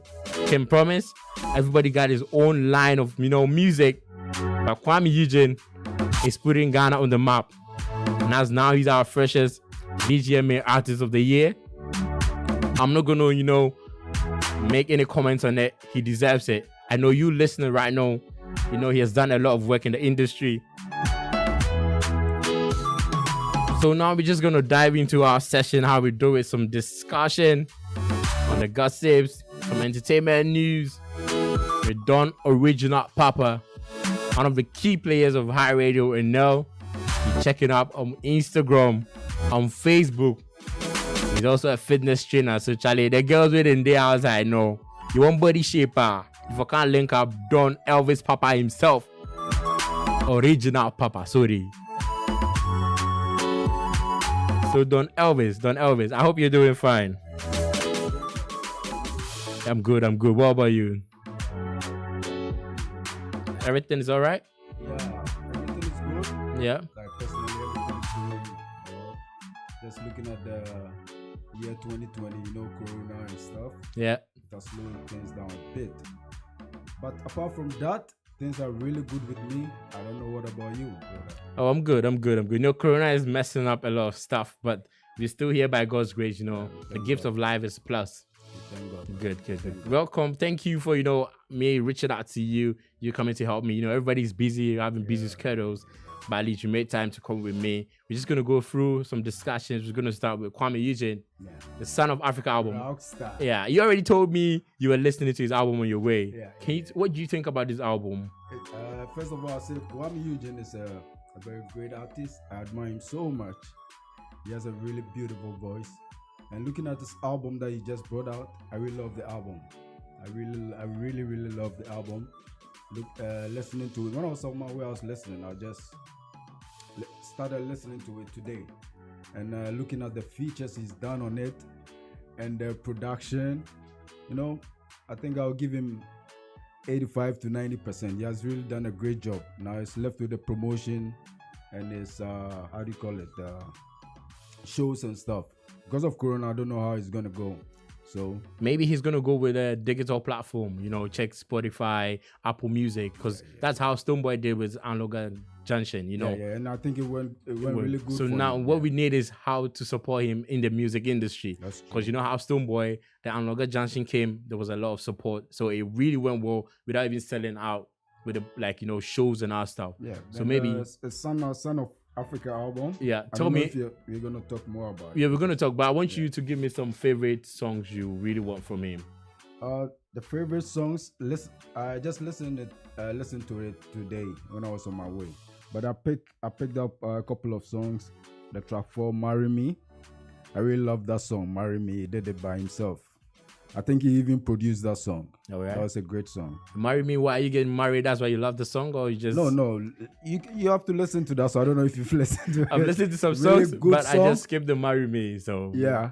can promise. Everybody got his own line of, music. But Kwame Eugene is putting Ghana on the map. And as now he's our freshest DGMA Artist of the Year. I'm not going to, make any comments on it. He deserves it. I know you listening right now, he has done a lot of work in the industry. So now we're just going to dive into our session, how we do it, some discussion on the gossips, Some entertainment news. With Don Original Papa, one of the key players of HiRadioNl. You check it out on Instagram, on Facebook. He's also a fitness trainer. So Charlie, the girls within the house, I know. You want body shaper. If I can't link up Don Elvis Papa himself. Original Papa, sorry. So Don Elvis, I hope you're doing fine. I'm good. What about you? Everything is all right? Yeah, everything is good. Yeah. Like personally, everything is good. Just looking at the year 2020, Corona and stuff. Yeah. It has slowed things down a bit. But apart from that, things are really good with me. I don't know what about you, brother. Oh, I'm good. Corona is messing up a lot of stuff, but we're still here by God's grace, The gift of life is plus. Thank God. Good. Welcome. Thank you for, me reaching out to you. You coming to help me. Everybody's busy, having busy schedules. But at least you made time to come with me. We're just going to go through some discussions. We're going to start with Kwame Eugene, the Son of Africa album. Rockstar. Yeah, you already told me you were listening to his album on your way. Yeah, What do you think about this album? First of all, I'll say Kwame Eugene is a very great artist. I admire him so much. He has a really beautiful voice. And looking at this album that he just brought out, I really love the album. I really love the album. Listening to it. When I was on my way, I was listening. I just started listening to it today. And looking at the features he's done on it and the production, I think I'll give him 85 to 90%. He has really done a great job. Now it's left with the promotion and his, shows and stuff. Because of Corona, I don't know how it's going to go. So maybe he's going to go with a digital platform, check Spotify, Apple Music, because that's how Stonebwoy did with Anloga Junction, Yeah, and I think it went really good. So now what we need is how to support him in the music industry. Because you know how Stonebwoy, the Anloga Junction came, there was a lot of support. So it really went well without even selling out with the, shows and our stuff. Yeah. So maybe a Son of Africa album. Yeah, tell me if we're gonna talk more about it. Yeah, we're gonna talk, but I want you to give me some favorite songs you really want from him. The favorite songs. I just listened to it today when I was on my way. But I picked up a couple of songs. The track 4, "Marry Me." I really love that song. "Marry Me." He did it by himself. I think he even produced that song. Oh, yeah? That was a great song. "Marry Me." Why are you getting married? That's why you love the song, or you just No. You have to listen to that. So I don't know if you've listened to it. I've listened to some really songs, but I just skipped the "Marry Me." So yeah,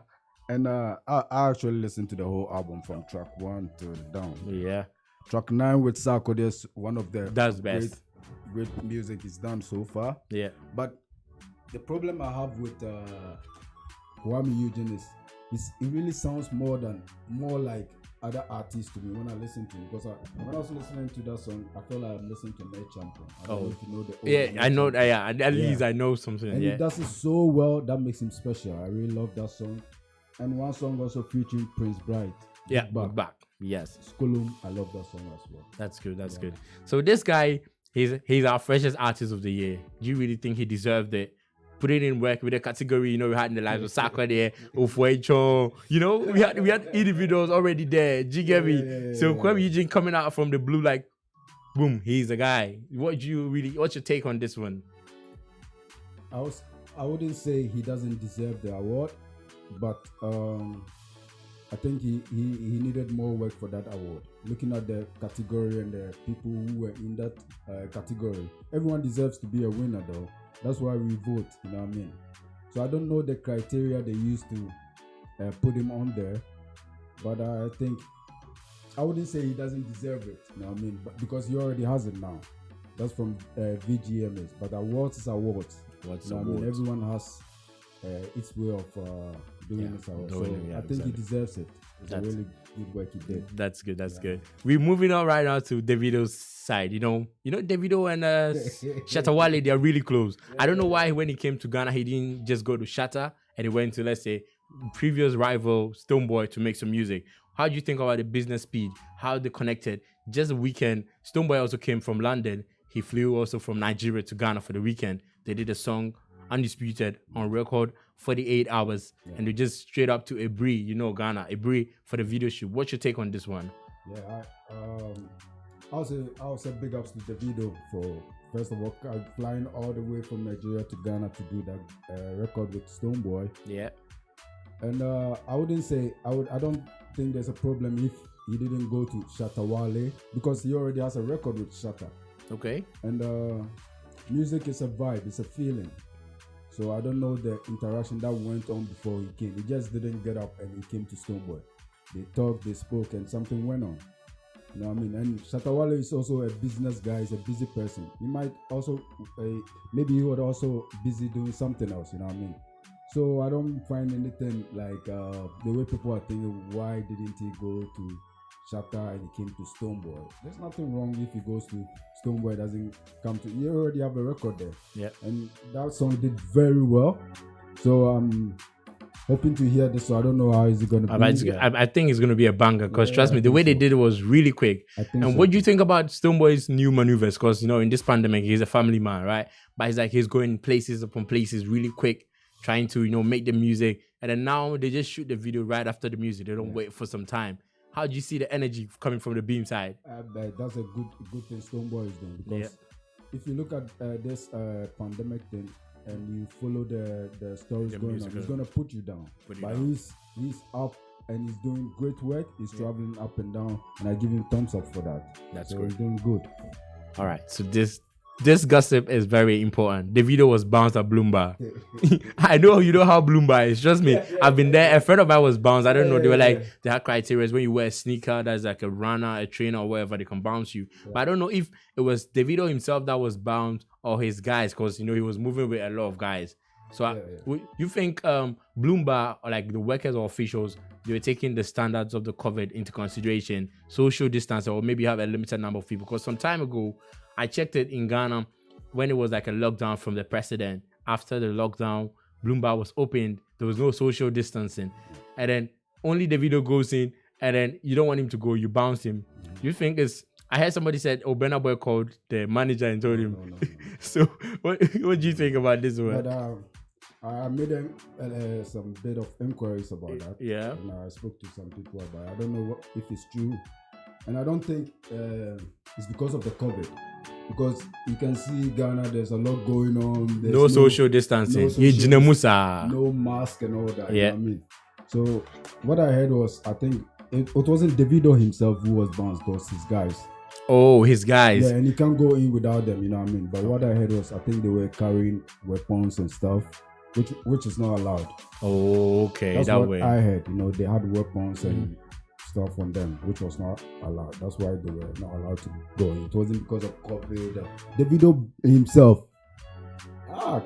and I actually listened to the whole album from track 1 to down. Yeah, track 9 with Sarko, there's one of the great music he's done so far. Yeah, but the problem I have with Kwame Eugene is it really sounds more like other artists to me when I listen to him, because when I was listening to that song, I felt like I'm listening to Ned Champion. I don't know if you know the I know. Yeah, at least I know something. And he does it so well. That makes him special. I really love that song. And one song also featuring Prince Bright. Yeah, back. Yes, Skulum. I love that song as well. That's good. That's good. So this guy, he's our freshest artist of the year. Do you really think he deserved it? Put it in work with the category, we had in the lives of Saka there, Ofuecho, we had individuals already there. Do you get me? So Kwame Eugene coming out from the blue, like, boom, he's the guy. What's your take on this one? I wouldn't say he doesn't deserve the award, but I think he needed more work for that award. Looking at the category and the people who were in that category, everyone deserves to be a winner though. That's why we vote, you know what I mean? So I don't know the criteria they used to put him on there, but I think I wouldn't say he doesn't deserve it, you know what I mean? But because he already has it now. That's from VGMS, but awards is awards. What's you know what I mean? Everyone has its way of doing this award. So I think he deserves it. It's a really good work he did. That's good. That's good. We're moving on right now to Davido's side. You know Davido and Shatta Wale, they are really close. I don't know why when he came to Ghana, he didn't just go to Shatta and he went to, let's say, previous rival Stonebwoy to make some music. How do you think about the business speed? How they connected? Just a weekend, Stonebwoy also came from London. He flew also from Nigeria to Ghana for the weekend. They did a song, Undisputed, on record. 48 hours, and they just straight up to Ebri, Ghana, Ebri for the video shoot. What's your take on this one? Yeah, I'll say big ups to Davido for first of all flying all the way from Nigeria to Ghana to do that record with Stonebwoy. Yeah, and I don't think there's a problem if he didn't go to Shatta Wale because he already has a record with Shatta. Okay. And music is a vibe, it's a feeling. So I don't know the interaction that went on before he came. He just didn't get up and he came to Stonebwoy. They talked, they spoke, and something went on. You know what I mean? And Shatta Wale is also a business guy, he's a busy person. He might also, maybe he was also busy doing something else, you know what I mean? So I don't find anything like the way people are thinking, why didn't he go to Shatta and he came to Stonebwoy? There's nothing wrong if he goes to Stonebwoy, doesn't come to, you already have a record there. Yeah. And that song did very well. So I'm hoping to hear this. So I don't know how is it going to be. I think it's going to be a banger because trust me, the way they did it was really quick. And what do you think about Stonebwoy's new maneuvers? Because, in this pandemic, he's a family man, right? But it's like he's going places upon places really quick, trying to, make the music. And then now they just shoot the video right after the music. They don't wait for some time. How do you see the energy coming from the Beam side? That's a good thing Stonebwoy is doing, because if you look at this pandemic thing and you follow the stories going on, he's gonna put you down. He's up and he's doing great work. He's traveling up and down, and I give him thumbs up for that. That's so good. He's doing good. All right, so this gossip is very important. The video was bounced at Bloomba. I know you know how Bloomba is. Trust me, I've been there. A friend of mine was bounced. I don't know. They were like, they had criteria when you wear a sneaker that's like a runner, a trainer, or whatever, they can bounce you. But I don't know if it was Davido himself that was bounced or his guys, because he was moving with a lot of guys. So you think Bloomba, or like the workers or officials, they were taking the standards of the COVID into consideration, social distance, or maybe have a limited number of people? Because some time ago, I checked it in Ghana when it was like a lockdown from the president. After the lockdown, Bloomba was opened. There was no social distancing. And then only the video goes in, and then you don't want him to go, you bounce him. You think I heard somebody said, Burna Boy called the manager and told him. No. So what do you think about this one? But, I made some bit of inquiries about that. Yeah. And I spoke to some people about it. I don't know if it's true. And I don't think it's because of the COVID. Because you can see Ghana, there's a lot going on. There's no social distancing. No mask and all that. Yeah. You know what I mean? So what I heard was, I think it wasn't Davido himself who was bounced, it was his guys. Oh, his guys. Yeah, and he can't go in without them, you know what I mean? But what I heard was, I think they were carrying weapons and stuff, which is not allowed. Oh, okay. That's that what way. I heard. They had weapons and stuff on them, which was not allowed. That's why they were not allowed to go. It wasn't because of COVID. Davido himself.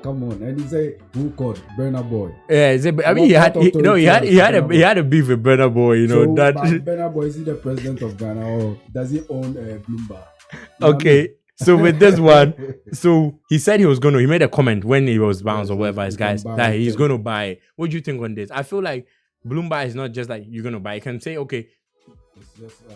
Come on! And he said, "Who called Burna Boy?" Yeah, he had a beef with Burna Boy. So, that. Burna Boy, is he the president of Ghana, or does he own Bloomba? Okay. So with this one, so he said he made a comment when he was bounced or whatever, his guys, that he's going to buy it. What do you think on this? I feel like Bloomba is not just like you're going to buy it. You can say, okay, it's just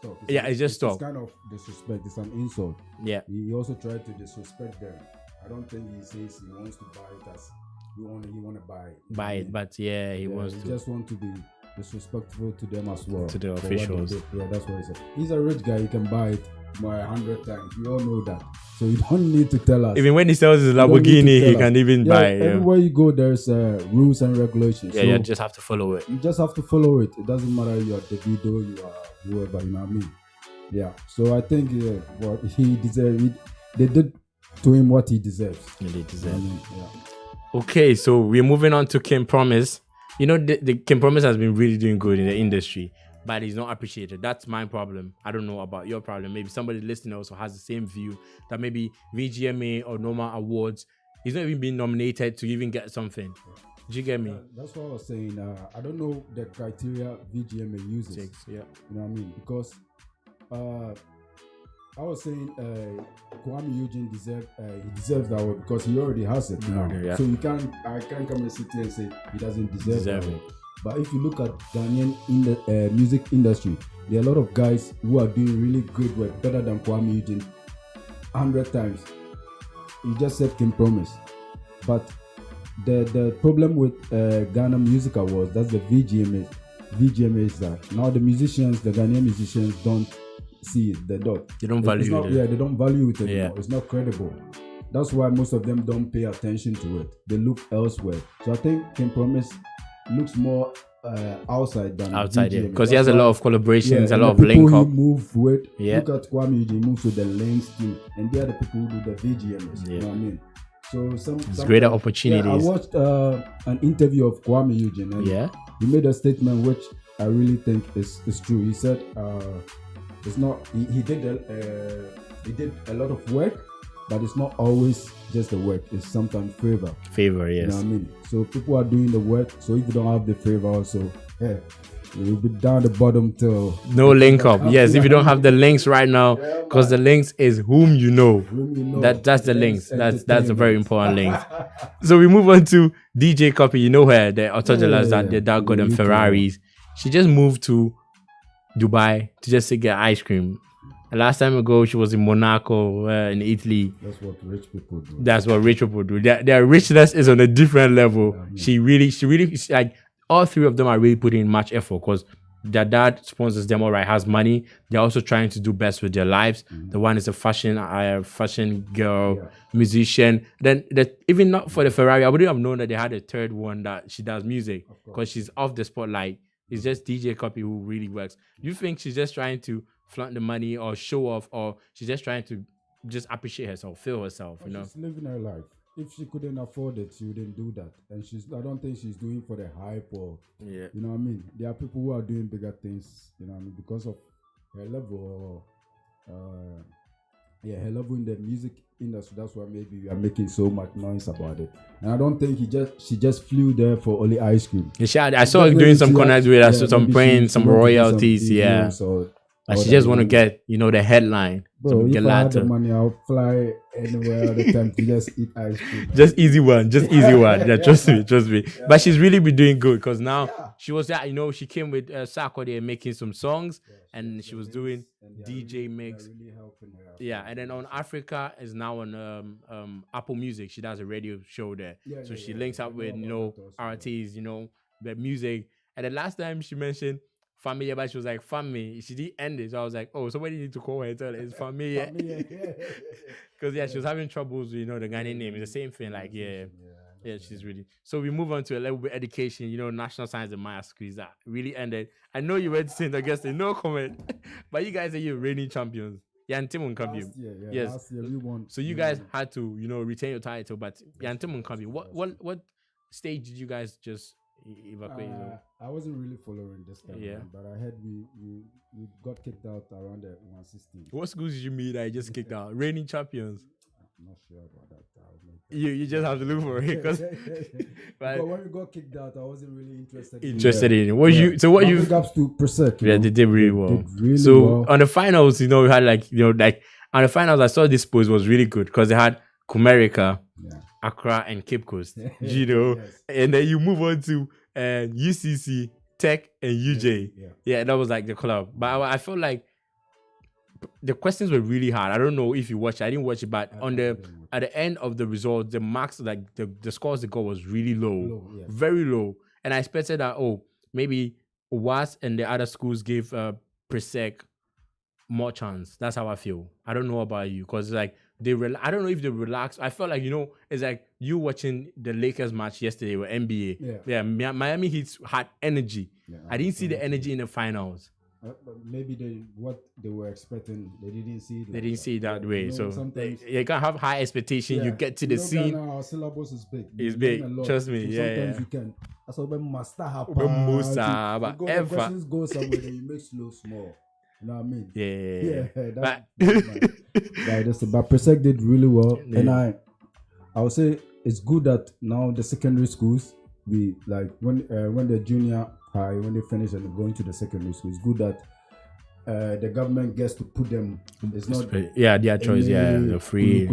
talk. It's just talk. It's kind of disrespect. It's an insult. Yeah. He also tried to disrespect them. I don't think he says he wants to buy it as he want to buy it. But he wants to. He just want to be disrespectful to them as well. To the officials. Yeah, that's what he said. He's a rich guy. He can buy it 100 times. We all know that. So you don't need to tell us. Even when he sells his Lamborghini, he can even buy it. Everywhere you go, there's rules and regulations. Yeah, so you just have to follow it. You just have to follow it. It doesn't matter you are Davido, you are whoever, you know what I mean? Yeah. So I think what he deserved, they did to him what he deserves. Yeah, they deserve. Yeah. Okay, so we're moving on to Kim Promise. The Kim Promise has been really doing good in the industry, but he's not appreciated. That's my problem. I don't know about your problem. Maybe somebody listening also has the same view, that maybe VGMA or Norma Awards, he's not even being nominated to even get something. Do you get me? That's what I was saying. I don't know the criteria VGMA uses. Yeah. You know what I mean? Because I was saying Kwame Eugene deserves that award because he already has it now. Yeah. So I can't come and sit here and say he doesn't deserve it. But if you look at Ghanaian in the music industry, there are a lot of guys who are doing really good work, better than Kwame Eugene 100 times. You just said Kim Promise. But the problem with Ghana Music Awards, that's the VGMA. VGMA is that now the musicians, the Ghanaian musicians, don't see it. They don't. They don't value it. Yeah, they don't value it anymore. Yeah. It's not credible. That's why most of them don't pay attention to it. They look elsewhere. So I think King Promise looks more outside than outside, yeah, VGMA. because he has a lot of collaborations, Yeah, a lot of the people link up. he move with. Yeah. Look at Kwame Eugene moves with the Links team, and they are the people who do the VGMs. Yeah. You know what I mean? So some greater opportunities. Yeah, I watched an interview of Kwame Eugene, and he made a statement which I really think is true. He said, "It's not. He did a lot of work, but it's not always just the work. It's sometimes favor. Favor, yes. You know what I mean? So people are doing the work. So if you don't have the favor, also, you'll be down the bottom till no link up. Yes, if you don't have the links right now, because the links is whom you know. That's the links. That's a very important link. So we move on to DJ Copy. You know her, the autodolas that got them Ferraris. She just moved to Dubai to just get ice cream. And last time ago, she was in Monaco, in Italy. That's what rich people do. That's what rich people do. Their richness is on a different level. Yeah, she really, like, all three of them are really putting in much effort because their dad sponsors them, all right, has money. They're also trying to do best with their lives. Mm-hmm. The one is a fashion girl, musician. Then even not for the Ferrari, I wouldn't have known that they had a third one that she does music because she's off the spotlight. It's just DJ Copy who really works. You think she's just trying to flaunt the money or show off, or she's just trying to just appreciate herself, feel herself, you know? She's living her life. If she couldn't afford it, she wouldn't do that. And I don't think she's doing for the hype or, you know what I mean? There are people who are doing bigger things, you know what I mean, because of her level or, her level in the music industry. That's why maybe we are making so much noise about it. And I don't think she just flew there for only ice cream. I saw her doing some connects with us, some praying, some royalties, Like she just want to get, the headline. Bro, if I had the money, I'll fly anywhere all the time to just eat ice cream. Just easy one. Yeah, trust me. Yeah. But she's really been doing good because now she was there, she came with Sarkodie making some songs and she was doing DJ mix. Really helping her out. Yeah, and then on Africa is now on Apple Music. She does a radio show there. So she links up with, RTs, the music. And the last time she mentioned Familia, but she was like, family. She didn't end it. So I was like, oh, somebody need to call her and tell her it's Familia. Because, she was having troubles with, the Ghanaian name. It's the same thing. Like, she's really. So we move on to a level bit education, National Science and Maths quiz that really ended. I know you went to St. Augustine, no comment. But you guys are your reigning champions. Yantim Nkambi. Yes. Last year we won. So you guys had to, retain your title, but Yantim Nkambi. What stage did you guys just evacuate? I wasn't really following this time, but I heard we got kicked out around the 116. What schools did you meet that you just kicked out? Reigning champions. I'm not sure about that. You just have to look for it because but when we got kicked out, I wasn't really interested in it. What you big ups to Persec. Yeah, they did really well. On the finals, we had on the finals, I saw this post was really good because they had Kumerica, Accra, and Cape Coast. And then you move on to UCC, Tech, and UJ. Yeah, that was like the club. But I felt like the questions were really hard. I don't know if you watched it. I didn't watch it, but at the end of the result, the marks, like the scores they got was really low. Very low. And I expected that, maybe UAS and the other schools gave Persec more chance. That's how I feel. I don't know about you, because like I don't know if they relax. I felt like, it's like you watching the Lakers match yesterday with NBA. Yeah, Miami Heat had energy. I didn't see the energy in the finals. But maybe what they were expecting, they didn't see it. They didn't see it that way. So you can't have high expectation. You get to the scene. Our syllabus is big. It's big. Trust me. So sometimes you can. So when master happen, but the questions go somewhere, then you make slow small. You know what I mean? But Persec did really well, and I would say it's good that now the secondary schools, we like when the junior high, when they finish and go into the secondary school, it's good that the government gets to put them. It's not their choice. The free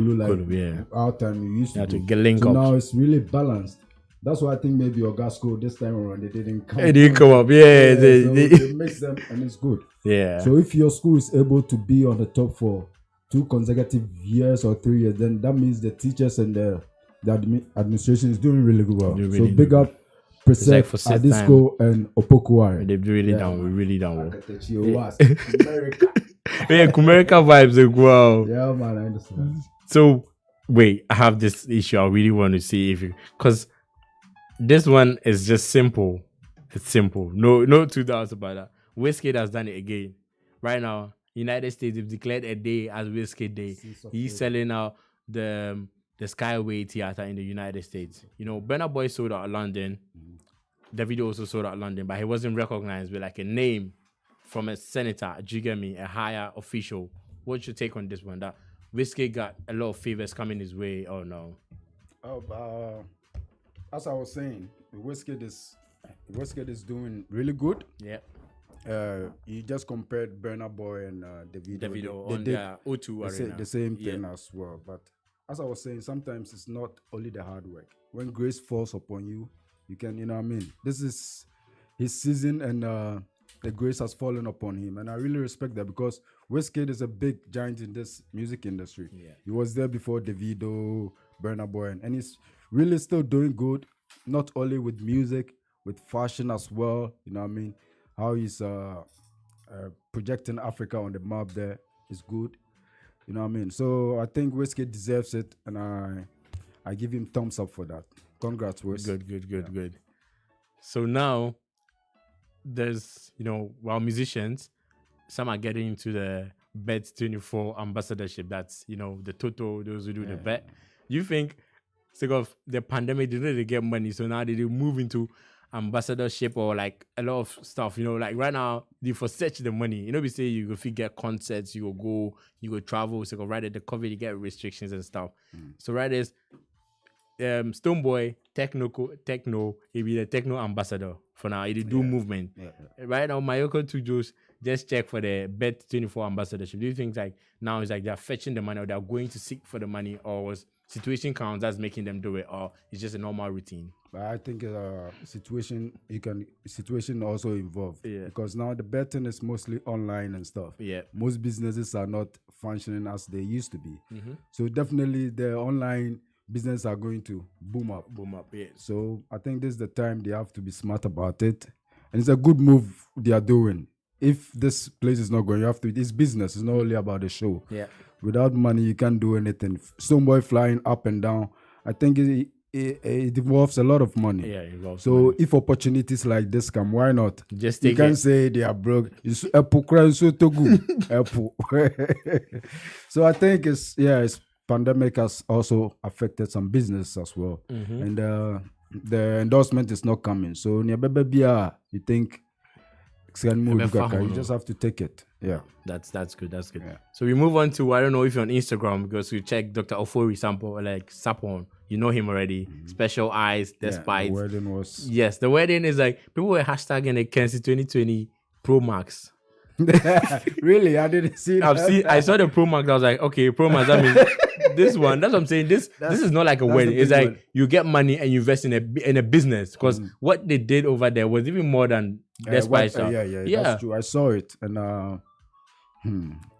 our time we used to get link up. Now it's really balanced. That's why I think maybe Ogasco this time around they didn't come. It didn't come up. It makes them, and it's good. Yeah. So if your school is able to be on the top for 2 consecutive years or 3 years, then that means the teachers and the the administration is doing really good well. They're So really big doing up Presec, for sixth Adisco, and Opokuwari. They've really done. We're really done well. America. Yeah, Kumerica vibes as well. Yeah, man, I understand. So wait, I have this issue. I really want to see if you, because this one is just simple. It's simple. No two doubts about that. Wizkid has done it again. Right now, United States have declared a day as Wizkid Day. He's selling out the Skyway Theater in the United States. You know, Burna Boy sold out London. Davido also sold out London, but he wasn't recognized with like a name from a senator. Do you get me? A higher official. What's your take on this one? That Wizkid got a lot of favors coming his way, or no? As I was saying, Wizkid is doing really good. Yeah. You just compared Burna Boy and Davido. Davido They on did the O2 Arena. the same thing as well. But as I was saying, sometimes it's not only the hard work. When grace falls upon you, you can, you know what I mean? This is his season, and the grace has fallen upon him. And I really respect that, because Wizkid is a big giant in this music industry. Yeah. He was there before Davido, Burna Boy, and he's really still doing good, not only with music, with fashion as well. You know what I mean? How he's projecting Africa on the map there is good. You know what I mean? So I think Wizkid deserves it, and I give him thumbs up for that. Congrats, Wiz. Good. So now there's, you know, while musicians, some are getting into the Bet24 ambassadorship. That's, you know, the Toto, those who do the bet. You think, sake of the pandemic, they didn't get money, so now they move into ambassadorship or like a lot of stuff, you know, like right now they for search the money, you know, we say you go get concerts, you go travel, so right at the COVID you get restrictions and stuff. So right is Stonebwoy techno he be the techno ambassador for now. He do movement. Right now Mayoko Tujos just check for the Bet24 ambassadorship. Do you think like now it's like they're fetching the money, or they're going to seek for the money, or was situation counts that's making them do it, or it's just a normal routine? But I think situation also involved, because now the betting is mostly online and stuff. Yeah, most businesses are not functioning as they used to be. So definitely the online business are going to boom up. Yeah. So I think this is the time they have to be smart about it, and it's a good move they are doing. If this place is not going, you have to. It's business. It's not only about the show. Yeah. Without money, you can't do anything. Stonebwoy flying up and down. I think it involves a lot of money. Yeah, it involves so money. If opportunities like this come, why not? Just take you can't it. say they are broke. So I think it's pandemic has also affected some business as well, and the endorsement is not coming. So you think you just have to take it. Yeah, that's good. Yeah. So we move on to, I don't know if you're on Instagram, because we check Dr. Ofori sample, like Sapon. You know him already. Special eyes, despite. The wedding was. Yes, the wedding is like people were hashtagging the Kenzie 2020 Pro Max. Really, I didn't see that. I saw the Pro Max. I was like, okay, Pro Max. I mean, this one. That's what I'm saying. This is not like a wedding. It's like you get money and you invest in a business, because what they did over there was even more than despite stuff. Yeah, that's true. I saw it, and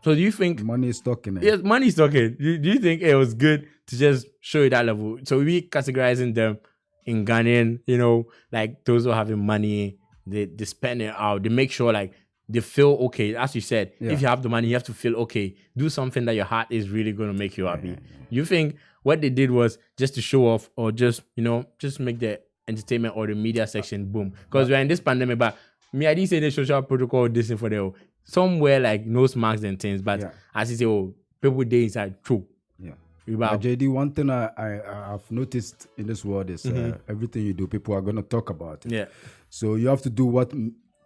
So do you think money is talking? Yes, money is talking. Do you think it was good to just show you that level? So we categorizing them in Ghanaian, you know, like those who are having money, they spend it out. They make sure like they feel okay. As you said, if you have the money, you have to feel okay. Do something that your heart is really going to make you happy. You think what they did was just to show off, or just, you know, just make the entertainment or the media section boom? Because we're in this pandemic, but I didn't say the social protocol this thing for the somewhere like nose masks and things, but as you say, people day inside true. Yeah. JD, one thing I've noticed in this world is everything you do, people are gonna talk about it. Yeah. So you have to do what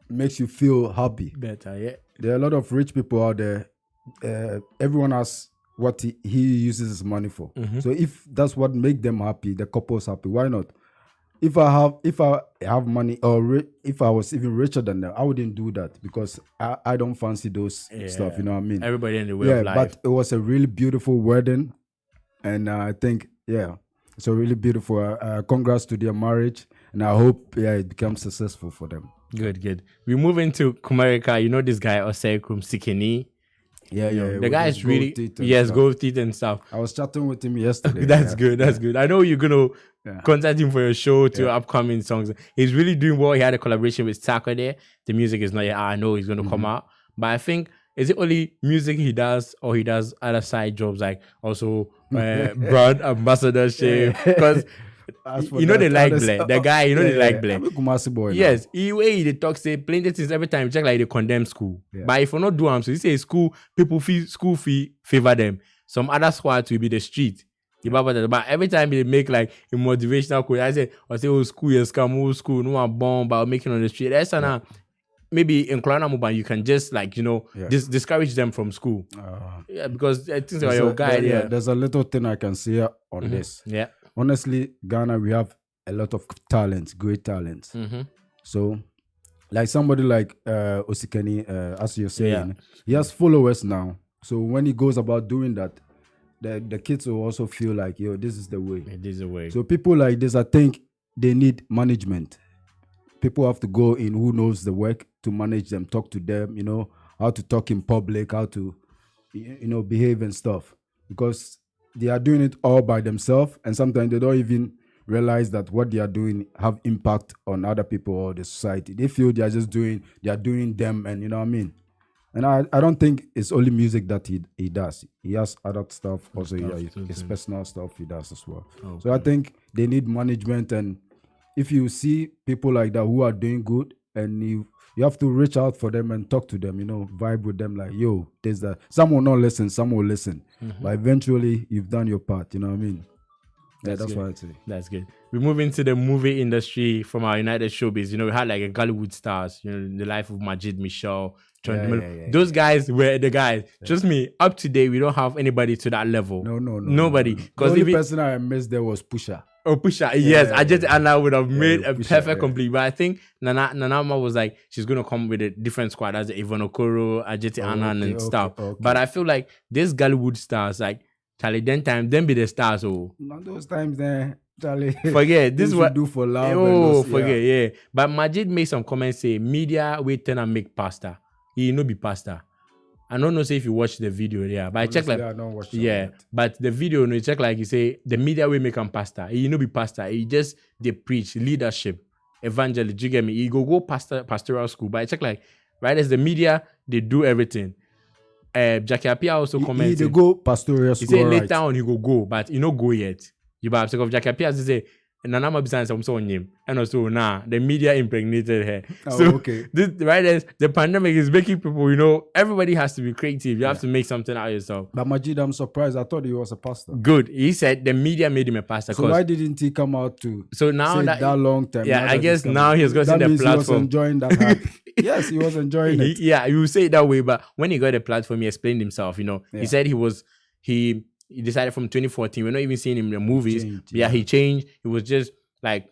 makes you feel happy. Better, yeah. There are a lot of rich people out there. Everyone has what he uses his money for. So if that's what makes them happy, the couple's happy, why not? If I have money, or if I was even richer than them, I wouldn't do that, because I don't fancy those stuff. You know what I mean? Everybody in the way of life. But it was a really beautiful wedding, and I think it's a really beautiful. Congrats to their marriage, and I hope it becomes successful for them. Good. We move into Kumerica. You know this guy Osei Sikini. Yeah, You know, yeah. the with guy his is gold really teeth and yes, stuff. gold teeth and stuff. I was chatting with him yesterday. That's yeah. good. That's good. I know you're gonna Yeah. contact him for your show to Yeah. upcoming songs. He's really doing well. He had a collaboration with Taka there. The music is not yet. I know he's gonna come out, but I think is it only music he does, or he does other side jobs like also brand ambassadorship? Because you know they like Blair. The guy, you know they like Blair. I'm a Kumasi boy. Yes, he way they talk say plenty things every time. Check like they condemn school. Yeah. But if you not do them, so you say school people school fee favor them. Some other squads will be the street. But every time they make like a motivational quote, I say, oh school is come, oh school, no one bomb, but making on the street. That's now maybe in Klana Mobile you can just like discourage them from school. Yeah, because I think they're your guy. Yeah, there's a little thing I can say on this. Yeah. Honestly, Ghana, we have a lot of talents, great talents. So, like somebody like Osikeni, as you're saying, he has followers now. So when he goes about doing that, the kids will also feel like, yo, this is the way. It is the way. So people like this, I think they need management. People have to go in who knows the work to manage them, talk to them, you know, how to talk in public, how to, you know, behave and stuff. Because they are doing it all by themselves, and sometimes they don't even realize that what they are doing have impact on other people or the society. They feel they are doing them, and you know what I mean. And I don't think it's only music that he does. He has other stuff also. His personal stuff he does as well. Okay. So I think they need management, and if you see people like that who are doing good, and you have to reach out for them and talk to them, you know, vibe with them like, yo, there's that. Some will not listen, some will listen. But eventually you've done your part, you know what I mean? Yeah, that's what I'd say. That's good. We move into the movie industry from our United Showbiz. You know, we had like a Gollywood stars, you know, the life of Majid Michelle. Those guys were the guys. Trust me, up to date, we don't have anybody to that level. No. Nobody. Because the only person I missed there was Pusha. Oh, Pusha. Yes, I just Anna would have made a Pusha, perfect complete. But I think Nanama was like, she's going to come with a different squad as Yvonne Okoro, Ajeti Annan and stuff. Okay. But I feel like these Gollywood stars, like, Charlie, then be the stars. Oh, not those times then. Charlie, forget this is what do for love. Oh, forget, yeah. But Majid made some comments say media wait turn and make pasta. He no be pasta. I don't know say if you watch the video there, but honestly, I check like I don't watch but the video no check like you say the media will make him pasta. He no be pasta. He just they preach leadership, evangelism. You get me? He go pastoral school, but I check like right as the media they do everything. Jackie Appiah also commented. He go pastoral school. He say later on he go, but he no go yet. You buy of Jackie Appiah say Nanama Bisan some so name, and also the media impregnated her. So okay. This right as the pandemic is making people, you know, everybody has to be creative. You have to make something out of yourself. But Majid, I'm surprised. I thought he was a pastor. Good. He said the media made him a pastor. So why didn't he come out to? So now say that long time. Yeah, I guess now he's got the platform. He was enjoying that hype. Yes, he was enjoying it. Yeah, you say it that way, but when he got the platform, he explained himself. You know, he said he decided from 2014. We're not even seeing him in the movies. He changed. He was just like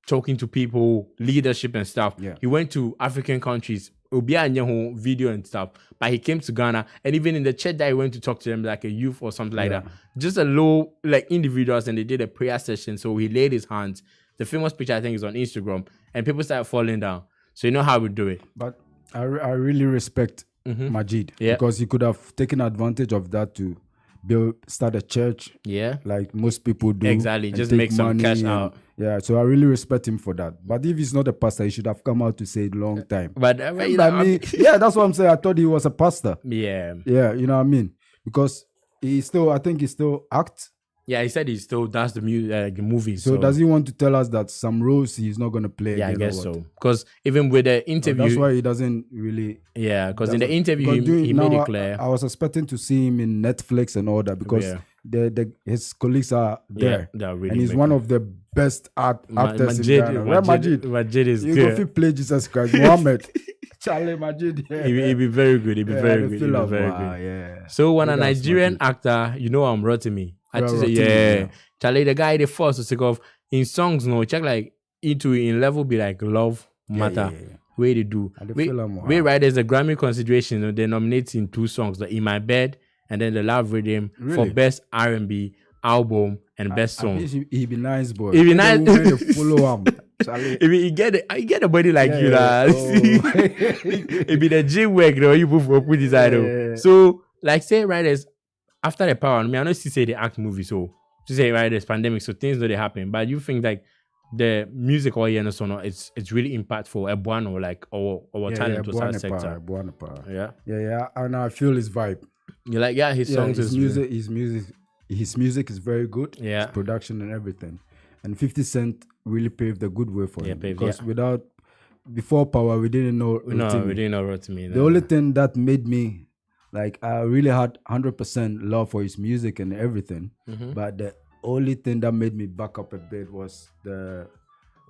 talking to people, leadership and stuff. Yeah. He went to African countries, Obianyeho video and stuff. But he came to Ghana, and even in the church that he went to talk to them like a youth or something like that. Just a low like individuals, and they did a prayer session. So he laid his hands. The famous picture I think is on Instagram, and people started falling down. So you know how we do it. But I really respect Majid because he could have taken advantage of that to start a church, like most people do. Exactly, just make some cash out. Yeah, so I really respect him for that. But if he's not a pastor, he should have come out to say it long time. But that's what I'm saying. I thought he was a pastor. Yeah, you know what I mean? Because I think he still acts. Yeah, he said he still does the movie. So does he want to tell us that some roles he's not going to play? Yeah, I guess so. Because even with the interview, that's why he doesn't really. Yeah, because in the interview he made it clear. I was expecting to see him in Netflix and all that because his colleagues are there, really, and he's one of the best actors in Ghana. Majid is good. If he play Jesus Christ, Muhammad. Charlie Majid. He'd be very good. He'd be very good. Yeah. So when a Nigerian actor, you know, I'm Rotimi. Charlie, the guy the first to take off in songs, no, check like into in level be like love matter. Way they do. We right there's a Grammy consideration. You know, they nominate in 2 songs, like In My Bed and then The Love Rhythm for best R&B album and best song. He be nice, boy. He be nice. Follow him. He get a body like you, lah. It be the gym work, though. You put his idol. So like say writers after the power. I mean, I know she say they act movie, so to say writers pandemic, so things don't happen. But you think like the music or it's really impactful. Ebuano like or talent was our sector. Yeah, and I feel his vibe. You're like, his songs his music is very good. Yeah, his production and everything. And 50 Cent really paved a good way for him because before power we didn't know. We didn't know Rotimi. The only thing that made me like I really had 100% love for his music and everything, but the only thing that made me back up a bit was the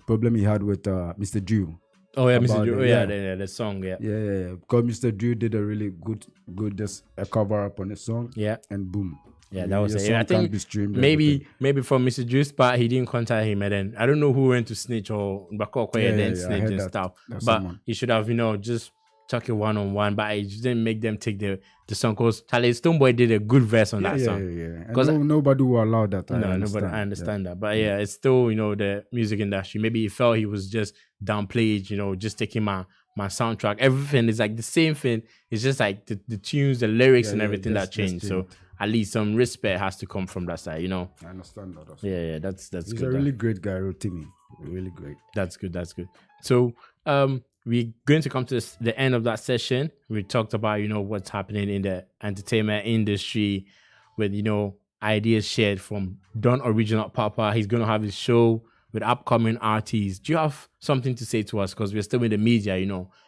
problem he had with Mr. Drew. Oh yeah, Mr. Drew. The song. Yeah. Because Mr. Drew did a really good just a cover up on the song. Yeah, and boom. Yeah, that was it. I think maybe from Mr. Drew's part, he didn't contact him, and then I don't know who went to snitch or then snitch and stuff. But someone. He should have, just talk it one-on-one, but I just didn't make them take the song because Charlie Stonebwoy did a good verse on that song. Because nobody will allow that. Nobody. I understand that, but it's still the music industry. Maybe he felt he was just downplayed, just taking my soundtrack. Everything is like the same thing. It's just like the tunes, the lyrics, and everything that changed. So at least some respect has to come from that side, I understand that also. Yeah, that's He's good. He's a really great guy, Rotimi. Really great. That's good. So we're going to come to the end of that session. We talked about, what's happening in the entertainment industry with, ideas shared from Don Original Papa. He's going to have his show with upcoming artists. Do you have something to say to us? Because we're still in the media,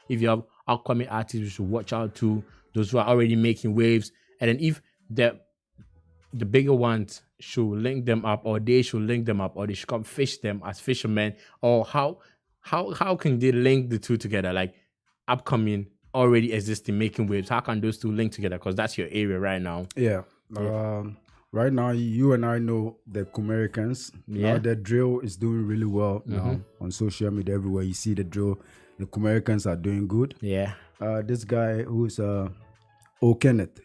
If you have upcoming artists, we should watch out to those who are already making waves. And then if the bigger ones should link them up, or they should link them up, or they should come fish them as fishermen, or how can they link the two together? Like upcoming, already existing, making waves. How can those two link together? Because that's your area right now. Yeah. Right now, you and I know the Americans. Yeah. Now the drill is doing really well now on social media. Everywhere you see the drill, the Americans are doing good. Yeah. This guy who's O. Kenneth.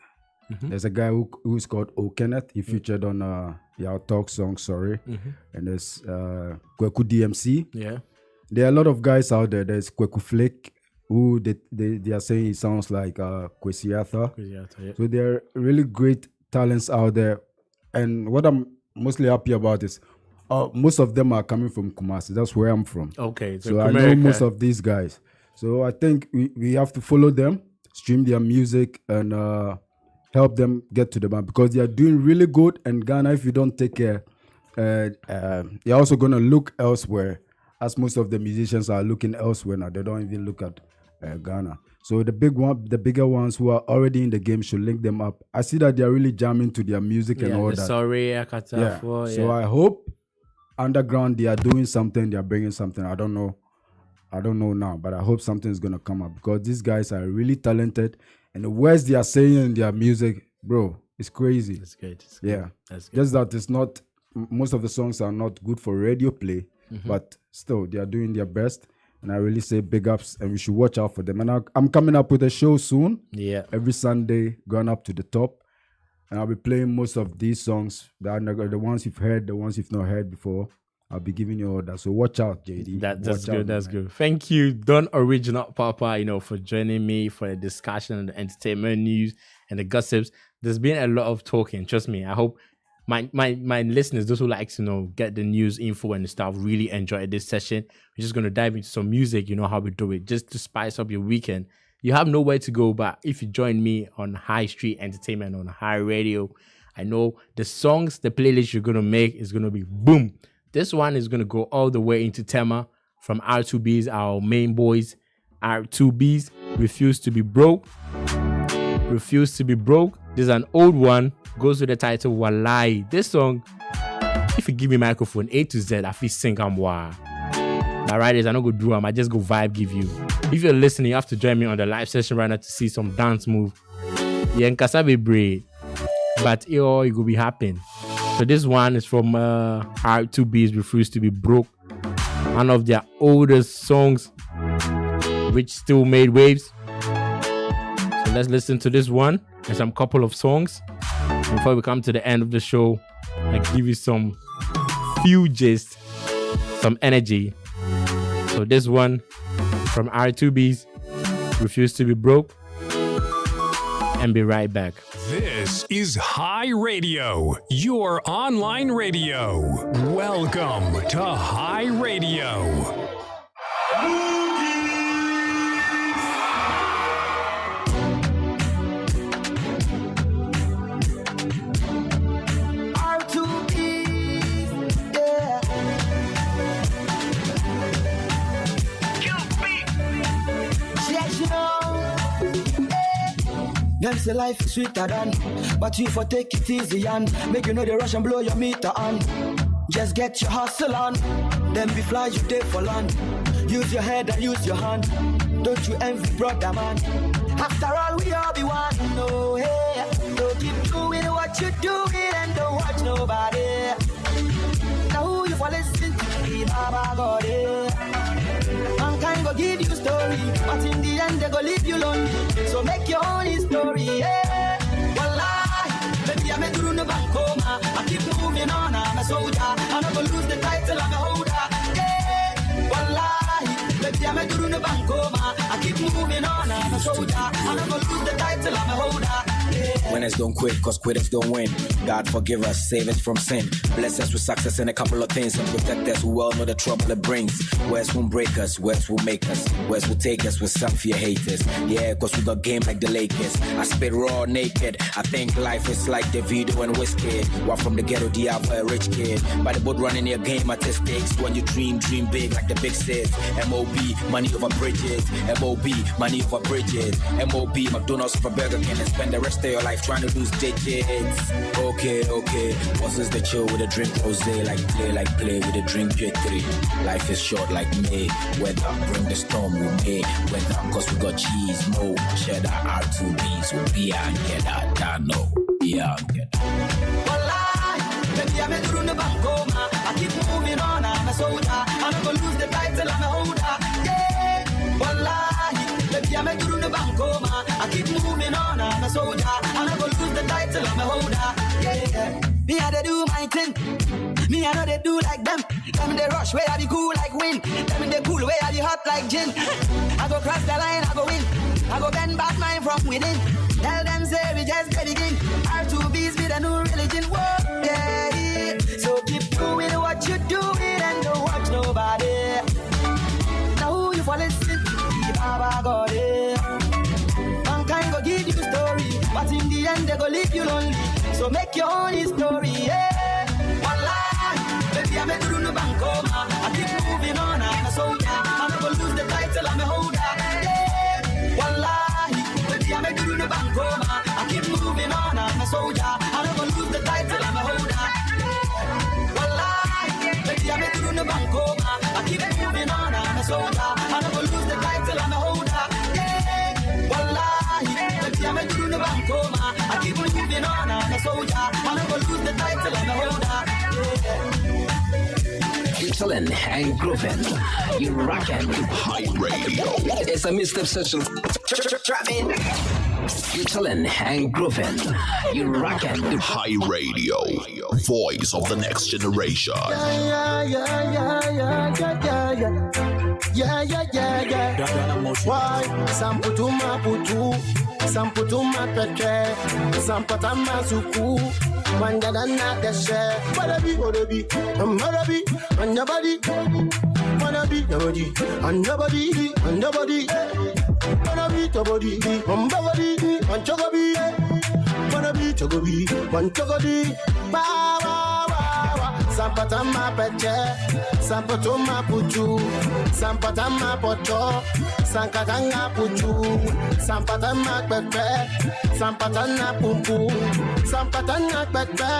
There's a guy who's called O. Kenneth. He featured on Y'all Talk song, Sorry. And there's Kweku DMC. Yeah. There are a lot of guys out there. There's Kweku Flake, who they are saying he sounds like Kwesiatha. Yeah. So there are really great talents out there. And what I'm mostly happy about is most of them are coming from Kumasi. That's where I'm from. Okay. So I know most of these guys. So I think we have to follow them, stream their music, and help them get to the band because they are doing really good. And Ghana, if you don't take care, you're also going to look elsewhere, as most of the musicians are looking elsewhere now. They don't even look at Ghana. So the bigger ones who are already in the game should link them up. I see that they are really jamming to their music and all that. Sorry, So I hope underground they are doing something. They are bringing something. I don't know now, but I hope something is gonna come up because these guys are really talented. And the words they are saying in their music, bro, it's crazy. That's good. Yeah, that's good. Just that it's not. Most of the songs are not good for radio play, but still they are doing their best. And I really say big ups, and we should watch out for them. And I'm coming up with a show soon. Yeah. Every Sunday, going up to the top. And I'll be playing most of these songs. The ones you've heard, the ones you've not heard before. I'll be giving you all that. So watch out, JD. That's good. That's good. Thank you, Don Original Papa, for joining me for the discussion and the entertainment news and the gossips. There's been a lot of talking. Trust me. I hope my listeners, those who like to get the news info and stuff, really enjoyed this session. We're just going to dive into some music, how we do it, just to spice up your weekend. You have nowhere to go, but if you join me on High Street Entertainment on High Radio, I know the songs, the playlist you're going to make is going to be boom. This one is going to go all the way into Tema from R2Bs, our main boys. R2Bs, Refuse to be Broke. Refuse to be Broke. This is an old one. Goes with the title Walai. This song, if you give me microphone A to Z, I feel sing I'm wa. Now, right, I don't go do them. I just go vibe give you. If you're listening, you have to join me on the live session right now to see some dance move. Yeah, Nkasabe braid, but you go be happening. So this one is from R2B's Refuse to be Broke, one of their oldest songs, which still made waves. So let's listen to this one and some couple of songs. Before we come to the end of the show, I give you some few gist, some energy. So this one from R2B's Refuse to be Broke. and be right back. This is Hi Radio, your online radio. Welcome to Hi Radio. Them say life is sweeter than, but you for take it easy and make you know the rush and blow your meter on. Just get your hustle on, then be fly you day for land. Use your head and use your hand. Don't you envy brother man? After all we all be one. No hey, don't keep doing what you doing and don't watch nobody. Now who you for listen to? Baba God. Mankind go give you story, but in the end they go leave you lonely. So make your own story, yeah. Wallahi, baby I'm a guru no bankoma. I keep moving on, I'm a soldier. I'm not gonna lose the title, I'm a holder, yeah. Wallahi, baby I'm a guru no bankoma. I keep moving on, I'm a soldier. I'm not gonna lose the title, I'm a holder, yeah. Winners don't quit, cause quitters don't win. God forgive us, save us from sin. Bless us with success and a couple of things. And protect us, we well know the trouble it brings. Words won't break us, words will make us. Words will take us with some fear haters. Yeah, cause we got game like the Lakers. I spit raw naked. I think life is like the video and whiskey. While from the ghetto, the a rich kid. By the boat running your game at stakes. When you dream big like the big sis. M.O.B. money over bridges. M.O.B. money over bridges. M.O.B. McDonald's for Burger King and spend the rest of your life trying to lose digits. Okay. What's is the chill with a drink rosé? Like play with a drink J3. Life is short like May. Weather, bring the storm with me. Weather, cause we got cheese, mo, cheddar, R2Bs, with beer and get that, Dano. Yeah, get that. Wallahi, baby I'm a guru no bankoma. I keep moving on, I'm a soldier. I'm not gonna lose the title, I'm a holder, yeah. Wallahi, baby I'm a guru no bankoma. I keep moving on, I'm a soldier. I'm not gonna lose the title, I'm a holder, yeah. Me I they do my thing. Me I know they do like them. Them they rush where I be cool like wind. Them they cool where I be hot like gin. I go cross the line, I go win. I go bend back mine from within. Tell them say we just get begin. R2Bs be the new religion. Whoa, yeah. So keep doing what you doing and don't watch nobody. Now who you for listen to? Baba God, mankind go give you story, but in the end they go leave you lonely. So make your own story, yeah. Wallahi, baby I'm a guru no bankoma. I keep moving on, I'm a soldier. I'm not gonna lose the title, I'm a holder, yeah. Wallahi, baby I'm a guru no bankoma. I keep moving on, I'm a soldier. I'm not gonna lose the title, I'm a holder, yeah. Wallahi, baby I'm a guru no bankoma. I keep moving on, I'm a soldier. I'm not gonna lose the title, I'm a holder, yeah. Wallahi, baby I'm a guru no bankoma. I keep moving on, I'm a soldier. I'm not gonna lose the title, I'm a holder, yeah. You're chillin' and groovin'. You're rockin'. Hi Radio. It's a misstep session. You're chillin' and groovin'. You're rockin'. Hi Radio. Voice of the next generation. Yeah. Why? Samputuma putu, samputuma petre, sampatama suku, wandana deshe. Wadabi, marabi, and nobody. Wadabi, nobody, and nobody, and nobody. Wadabi, nobody, and nobody, and chogobi. Wadabi, chogobi, and chogobi. Sampatama peche, sampatoma puchu, sampatama poto, sankatanga puchu, sampatama pepe, sampatana pumpu, sampatana pepe,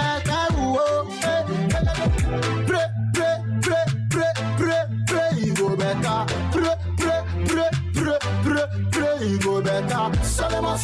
pre, you go better, pre, you go better, Solema.